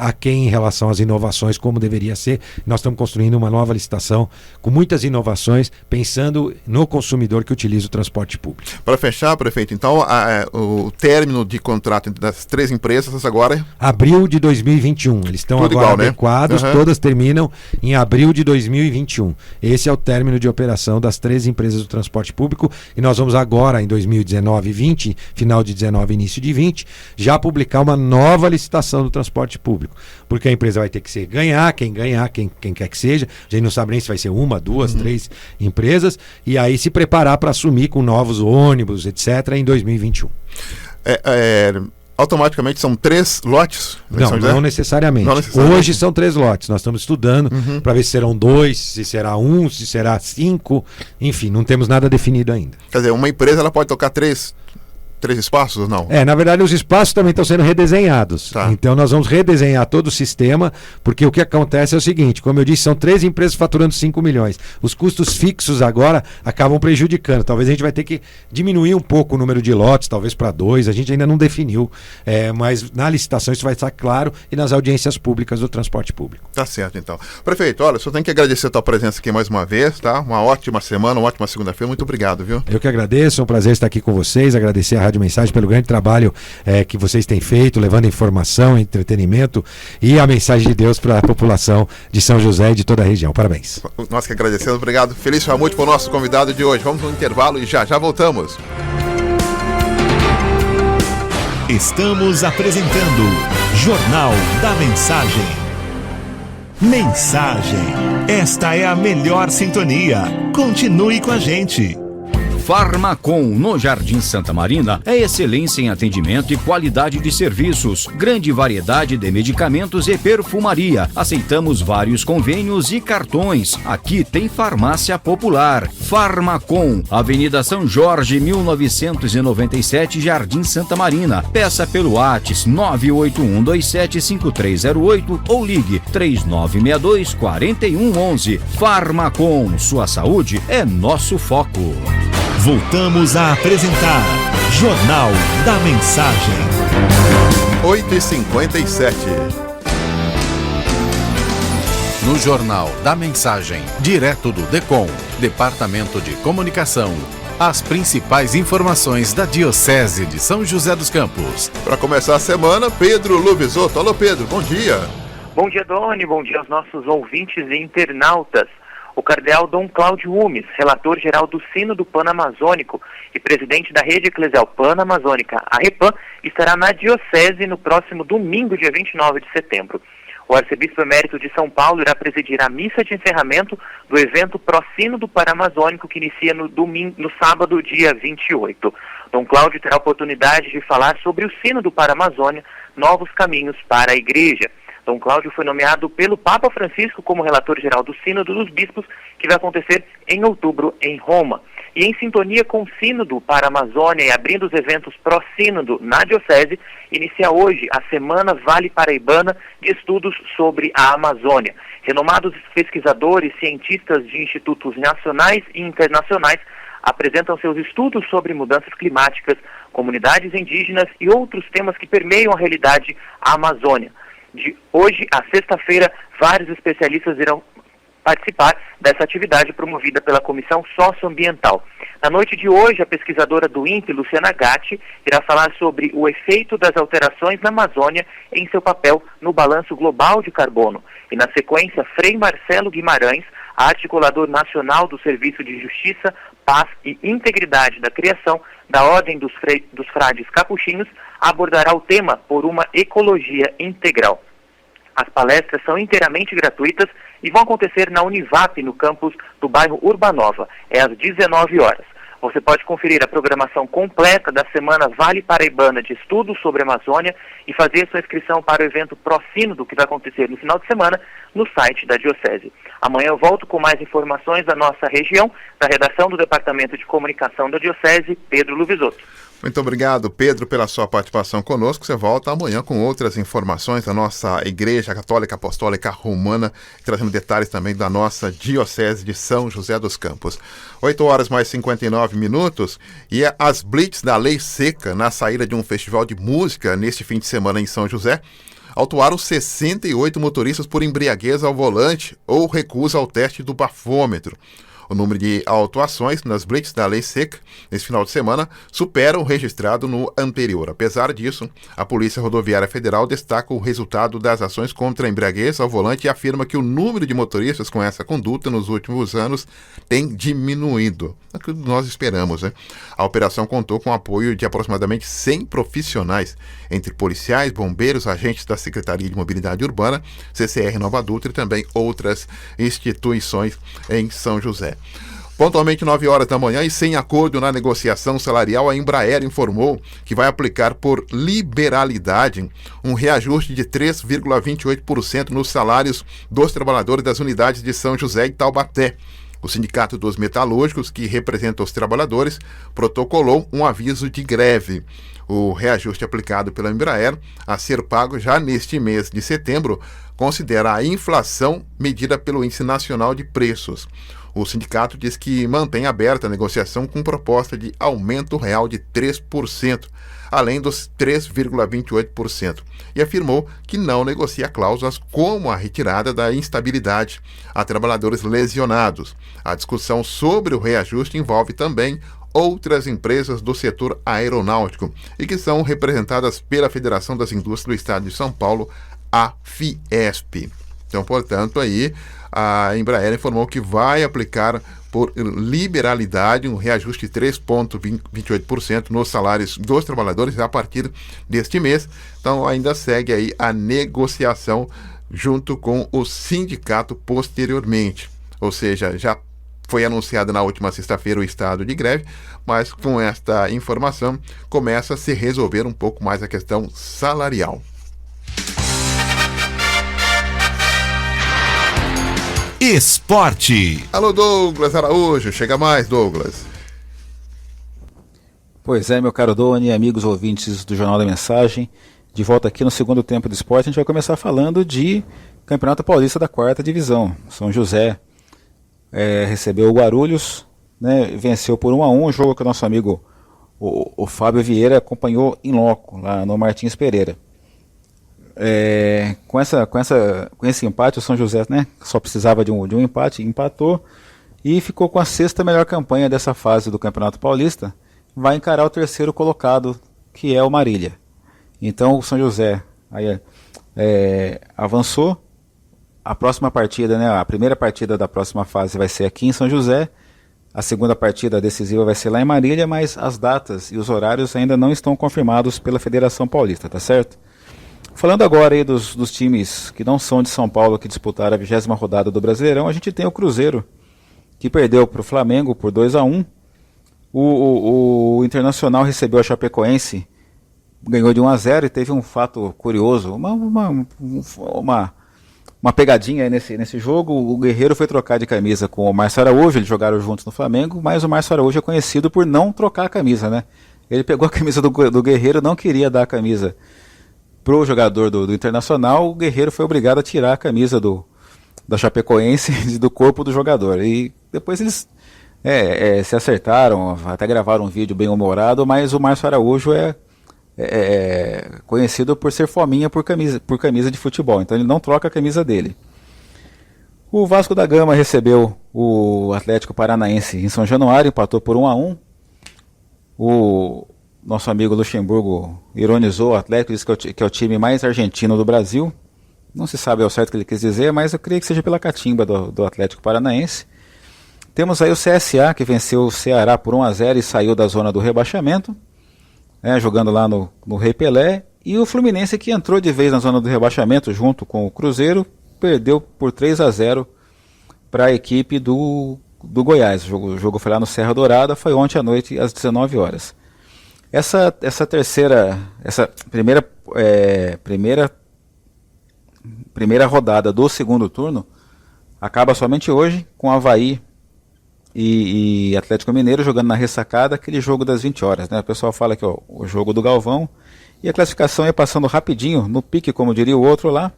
aquém em relação às inovações, como deveria ser. Nós estamos construindo uma nova licitação com muitas inovações, pensando no consumidor que utiliza o transporte público. Para fechar, prefeito, então o término de contrato das três empresas agora... Abril de 2021. Eles estão tudo agora igual, adequados, né? Todas terminam em abril de 2021. Esse é o término de operação das três empresas do transporte público, e nós vamos agora, em 2019 e 20, final de 19 início de 20, já publicar uma nova licitação do transporte público, porque a empresa vai ter que ganhar, quem quer que seja, a gente não sabe nem se vai ser uma, duas, três empresas, e aí se preparar para assumir com novos ônibus, etc., em 2021. Automaticamente são 3 lotes? Não necessariamente. Hoje são 3 lotes. Nós estamos estudando para ver se serão 2, se será 1, se será 5. Enfim, não temos nada definido ainda. Quer dizer, uma empresa ela pode tocar 3 espaços ou não? Na verdade os espaços também estão sendo redesenhados. Tá. Então nós vamos redesenhar todo o sistema, porque o que acontece é o seguinte, como eu disse, são 3 empresas faturando 5 milhões. Os custos fixos agora acabam prejudicando. Talvez a gente vai ter que diminuir um pouco o número de lotes, talvez para 2, a gente ainda não definiu, mas na licitação isso vai estar claro e nas audiências públicas do transporte público. Tá certo, então. Prefeito, olha, só tenho que agradecer a tua presença aqui mais uma vez, tá? Uma ótima semana, uma ótima segunda-feira, muito obrigado, viu? Eu que agradeço, é um prazer estar aqui com vocês, agradecer a Rádio Mensagem pelo grande trabalho que vocês têm feito, levando informação, entretenimento e a mensagem de Deus para a população de São José e de toda a região. Parabéns. Nós que agradecemos, obrigado. Felício Ramute foi o nosso convidado de hoje. Vamos no intervalo e já voltamos. Estamos apresentando Jornal da Mensagem. Mensagem. Esta é a melhor sintonia. Continue com a gente. Farmacom, no Jardim Santa Marina, é excelência em atendimento e qualidade de serviços. Grande variedade de medicamentos e perfumaria. Aceitamos vários convênios e cartões. Aqui tem farmácia popular. Farmacom, Avenida São Jorge, 1997, Jardim Santa Marina. Peça pelo WhatsApp 981275308 ou ligue 3962-4111. Farmacom, sua saúde é nosso foco. Voltamos a apresentar Jornal da Mensagem. 8h57. No Jornal da Mensagem, direto do DECOM, Departamento de Comunicação, as principais informações da Diocese de São José dos Campos. Para começar a semana, Pedro Luvisotto. Alô, Pedro, bom dia. Bom dia, Doni, bom dia aos nossos ouvintes e internautas. O cardeal Dom Cláudio Umes, relator-geral do Sínodo Panamazônico e presidente da Rede Eclesial Panamazônica, a REPAM, estará na Diocese no próximo domingo, dia 29 de setembro. O arcebispo emérito de São Paulo irá presidir a missa de encerramento do evento Pró-Sínodo Panamazônico, que inicia no sábado, dia 28. Dom Cláudio terá a oportunidade de falar sobre o Sínodo para a Amazônia, novos caminhos para a Igreja. Dom Cláudio foi nomeado pelo Papa Francisco como relator-geral do Sínodo dos Bispos, que vai acontecer em outubro em Roma. E em sintonia com o Sínodo para a Amazônia e abrindo os eventos pró-Sínodo na Diocese, inicia hoje a Semana Vale Paraibana de Estudos sobre a Amazônia. Renomados pesquisadores, cientistas de institutos nacionais e internacionais apresentam seus estudos sobre mudanças climáticas, comunidades indígenas e outros temas que permeiam a realidade à Amazônia. De hoje à sexta-feira, vários especialistas irão participar dessa atividade promovida pela Comissão Socioambiental. Na noite de hoje, a pesquisadora do INPE, Luciana Gatti, irá falar sobre o efeito das alterações na Amazônia em seu papel no balanço global de carbono. E na sequência, Frei Marcelo Guimarães, articulador nacional do Serviço de Justiça, Paz e Integridade da Criação da Ordem dos Frades Capuchinhos, abordará o tema por uma ecologia integral. As palestras são inteiramente gratuitas e vão acontecer na Univap, no campus do bairro Urbanova. É às 19 horas. Você pode conferir a programação completa da Semana Vale Paraibana de Estudos sobre a Amazônia e fazer sua inscrição para o evento Pró-Sínodo, que vai acontecer no final de semana, no site da Diocese. Amanhã eu volto com mais informações da nossa região, da redação do Departamento de Comunicação da Diocese, Pedro Luvisotto. Muito obrigado, Pedro, pela sua participação conosco. Você volta amanhã com outras informações da nossa Igreja Católica Apostólica Romana, trazendo detalhes também da nossa Diocese de São José dos Campos. 8h59 e as blitz da Lei Seca na saída de um festival de música neste fim de semana em São José autuaram 68 motoristas por embriaguez ao volante ou recusa ao teste do bafômetro. O número de autuações nas blitz da Lei Seca nesse final de semana supera o registrado no anterior. Apesar disso, a Polícia Rodoviária Federal destaca o resultado das ações contra a embriaguez ao volante e afirma que o número de motoristas com essa conduta nos últimos anos tem diminuído. É o que nós esperamos, né? A operação contou com o apoio de aproximadamente 100 profissionais, entre policiais, bombeiros, agentes da Secretaria de Mobilidade Urbana, CCR Nova Dutra e também outras instituições em São José. Pontualmente 9 horas da manhã e sem acordo na negociação salarial, a Embraer informou que vai aplicar por liberalidade um reajuste de 3,28% nos salários dos trabalhadores das unidades de São José e Taubaté. O Sindicato dos Metalúrgicos, que representa os trabalhadores, protocolou um aviso de greve. O reajuste aplicado pela Embraer, a ser pago já neste mês de setembro, considera a inflação medida pelo Índice Nacional de Preços. O sindicato diz que mantém aberta a negociação com proposta de aumento real de 3%, além dos 3,28%, e afirmou que não negocia cláusulas como a retirada da instabilidade a trabalhadores lesionados. A discussão sobre o reajuste envolve também outras empresas do setor aeronáutico e que são representadas pela Federação das Indústrias do Estado de São Paulo, a Fiesp. Então, portanto, aí a Embraer informou que vai aplicar por liberalidade um reajuste de 3,28% nos salários dos trabalhadores a partir deste mês. Então, ainda segue aí a negociação junto com o sindicato posteriormente. Ou seja, já foi anunciado na última sexta-feira o estado de greve, mas com esta informação começa a se resolver um pouco mais a questão salarial. Esporte. Alô, Douglas Araújo, chega mais, Douglas. Pois é, meu caro Doni, amigos ouvintes do Jornal da Mensagem, de volta aqui no segundo tempo do esporte. A gente vai começar falando de Campeonato Paulista da 4ª Divisão. São José recebeu o Guarulhos, né, venceu por 1-1, um jogo que o nosso amigo o Fábio Vieira acompanhou em loco, lá no Martins Pereira. Com esse empate, o São José, né, só precisava de um empate, empatou e ficou com a 6ª melhor campanha dessa fase do Campeonato Paulista. Vai encarar o 3º colocado, que é o Marília. Então o São José avançou. A próxima partida, né, a primeira partida da próxima fase vai ser aqui em São José. A segunda partida decisiva vai ser lá em Marília, mas as datas e os horários ainda não estão confirmados pela Federação Paulista, tá certo? Falando agora aí dos times que não são de São Paulo, que disputaram a 20ª rodada do Brasileirão, a gente tem o Cruzeiro, que perdeu para o Flamengo por 2-1. O Internacional recebeu a Chapecoense, ganhou de 1-0 e teve um fato curioso, uma pegadinha aí nesse jogo. O Guerreiro foi trocar de camisa com o Márcio Araújo, eles jogaram juntos no Flamengo, mas o Márcio Araújo é conhecido por não trocar a camisa, né? Ele pegou a camisa do Guerreiro, não queria dar a camisa pro jogador do Internacional. O Guerreiro foi obrigado a tirar a camisa da Chapecoense do corpo do jogador. E depois eles se acertaram, até gravaram um vídeo bem humorado, mas o Márcio Araújo é conhecido por ser fominha por camisa de futebol, então ele não troca a camisa dele. O Vasco da Gama recebeu o Atlético Paranaense em São Januário, empatou por 1-1. O nosso amigo Luxemburgo ironizou o Atlético, disse que é o time mais argentino do Brasil. Não se sabe ao certo o que ele quis dizer, mas eu creio que seja pela catimba do Atlético Paranaense. Temos aí o CSA, que venceu o Ceará por 1-0 e saiu da zona do rebaixamento, jogando lá no Rei Pelé. E o Fluminense, que entrou de vez na zona do rebaixamento junto com o Cruzeiro, perdeu por 3-0 para a equipe do Goiás. O jogo foi lá no Serra Dourada, foi ontem à noite às 19 horas. Essa primeira rodada do segundo turno acaba somente hoje, com Avaí e Atlético Mineiro jogando na ressacada, aquele jogo das 20 horas. Né? O pessoal fala que o jogo do Galvão, e a classificação ia passando rapidinho, no pique, como diria o outro lá.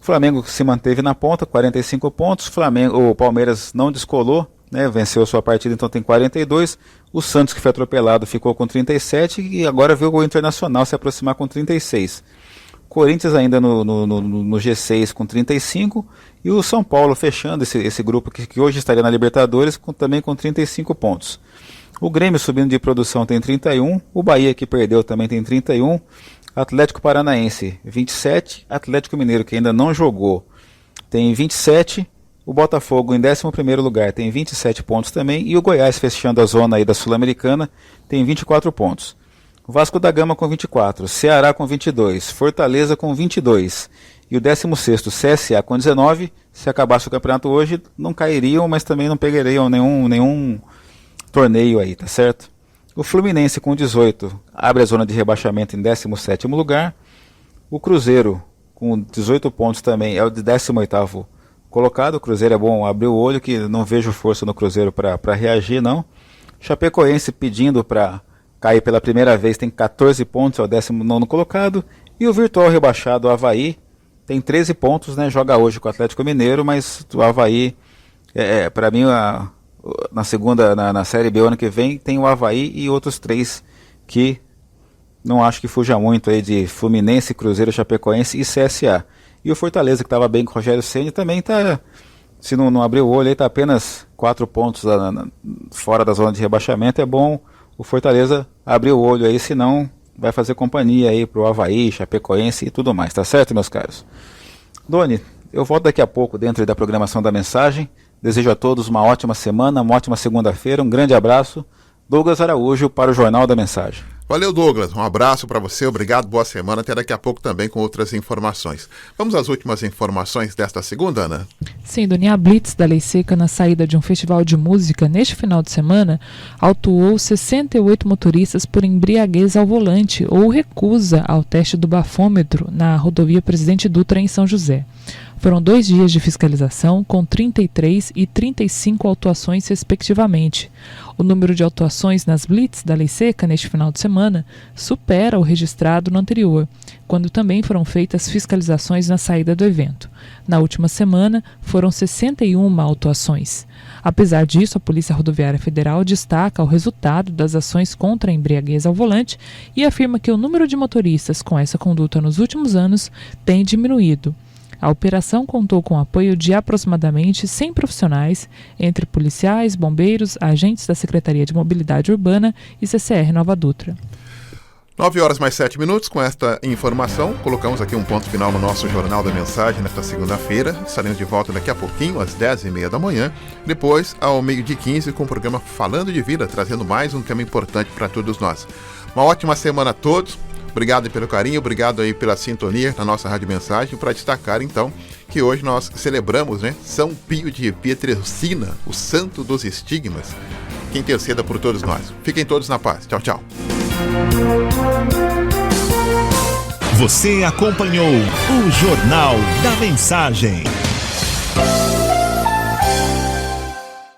O Flamengo se manteve na ponta, 45 pontos, o Palmeiras não descolou, né? Venceu sua partida, então tem 42. O Santos, que foi atropelado, ficou com 37 e agora viu o Internacional se aproximar com 36. Corinthians ainda no G6 com 35 e o São Paulo fechando esse grupo que hoje estaria na Libertadores também com 35 pontos. O Grêmio subindo de produção tem 31, o Bahia, que perdeu, também tem 31, Atlético Paranaense 27, Atlético Mineiro, que ainda não jogou, tem 27, o Botafogo em 11º lugar tem 27 pontos também, e o Goiás, fechando a zona aí da Sul-Americana, tem 24 pontos. O Vasco da Gama com 24, Ceará com 22, Fortaleza com 22 e o 16º CSA com 19, se acabasse o campeonato hoje, não cairiam, mas também não pegariam nenhum torneio aí, tá certo? O Fluminense com 18 abre a zona de rebaixamento em 17º lugar. O Cruzeiro com 18 pontos também é o de 18º colocado. O Cruzeiro é bom abrir o olho, que não vejo força no Cruzeiro para reagir, não. Chapecoense pedindo para cair pela primeira vez, tem 14 pontos, é o 19º colocado. E o virtual rebaixado, o Avaí, tem 13 pontos, né? Joga hoje com o Atlético Mineiro, mas o Avaí, para mim, na Série B ano que vem, tem o Avaí e outros 3 que não acho que fuja muito aí, de Fluminense, Cruzeiro, Chapecoense e CSA. E o Fortaleza, que estava bem com o Rogério Ceni, também está, se não abrir o olho, está apenas 4 pontos fora da zona de rebaixamento. É bom o Fortaleza abrir o olho aí, senão vai fazer companhia aí pro Avaí, Chapecoense e tudo mais, tá certo, meus caros? Doni, eu volto daqui a pouco dentro da programação da Mensagem. Desejo a todos uma ótima semana, uma ótima segunda-feira, um grande abraço. Douglas Araújo para o Jornal da Mensagem. Valeu, Douglas. Um abraço para você, obrigado, boa semana. Até daqui a pouco também com outras informações. Vamos às últimas informações desta segunda, Ana? Sim, Doni, a Blitz da Lei Seca na saída de um festival de música neste final de semana autuou 68 motoristas por embriaguez ao volante ou recusa ao teste do bafômetro na rodovia Presidente Dutra em São José. Foram 2 dias de fiscalização, com 33 e 35 autuações, respectivamente. O número de autuações nas blitz da Lei Seca neste final de semana supera o registrado no anterior, quando também foram feitas fiscalizações na saída do evento. Na última semana, foram 61 autuações. Apesar disso, a Polícia Rodoviária Federal destaca o resultado das ações contra a embriaguez ao volante e afirma que o número de motoristas com essa conduta nos últimos anos tem diminuído. A operação contou com o apoio de aproximadamente 100 profissionais, entre policiais, bombeiros, agentes da Secretaria de Mobilidade Urbana e CCR Nova Dutra. 9h mais 7. Com esta informação, colocamos aqui um ponto final no nosso Jornal da Mensagem nesta segunda-feira. Estaremos de volta daqui a pouquinho, às 10h30 da manhã. Depois, ao 12h15, com o programa Falando de Vida, trazendo mais um tema importante para todos nós. Uma ótima semana a todos. Obrigado pelo carinho, obrigado aí pela sintonia na nossa Rádio Mensagem, para destacar então que hoje nós celebramos, né, São Pio de Pietrelcina, o santo dos estigmas. Que interceda por todos nós. Fiquem todos na paz. Tchau, tchau. Você acompanhou o Jornal da Mensagem.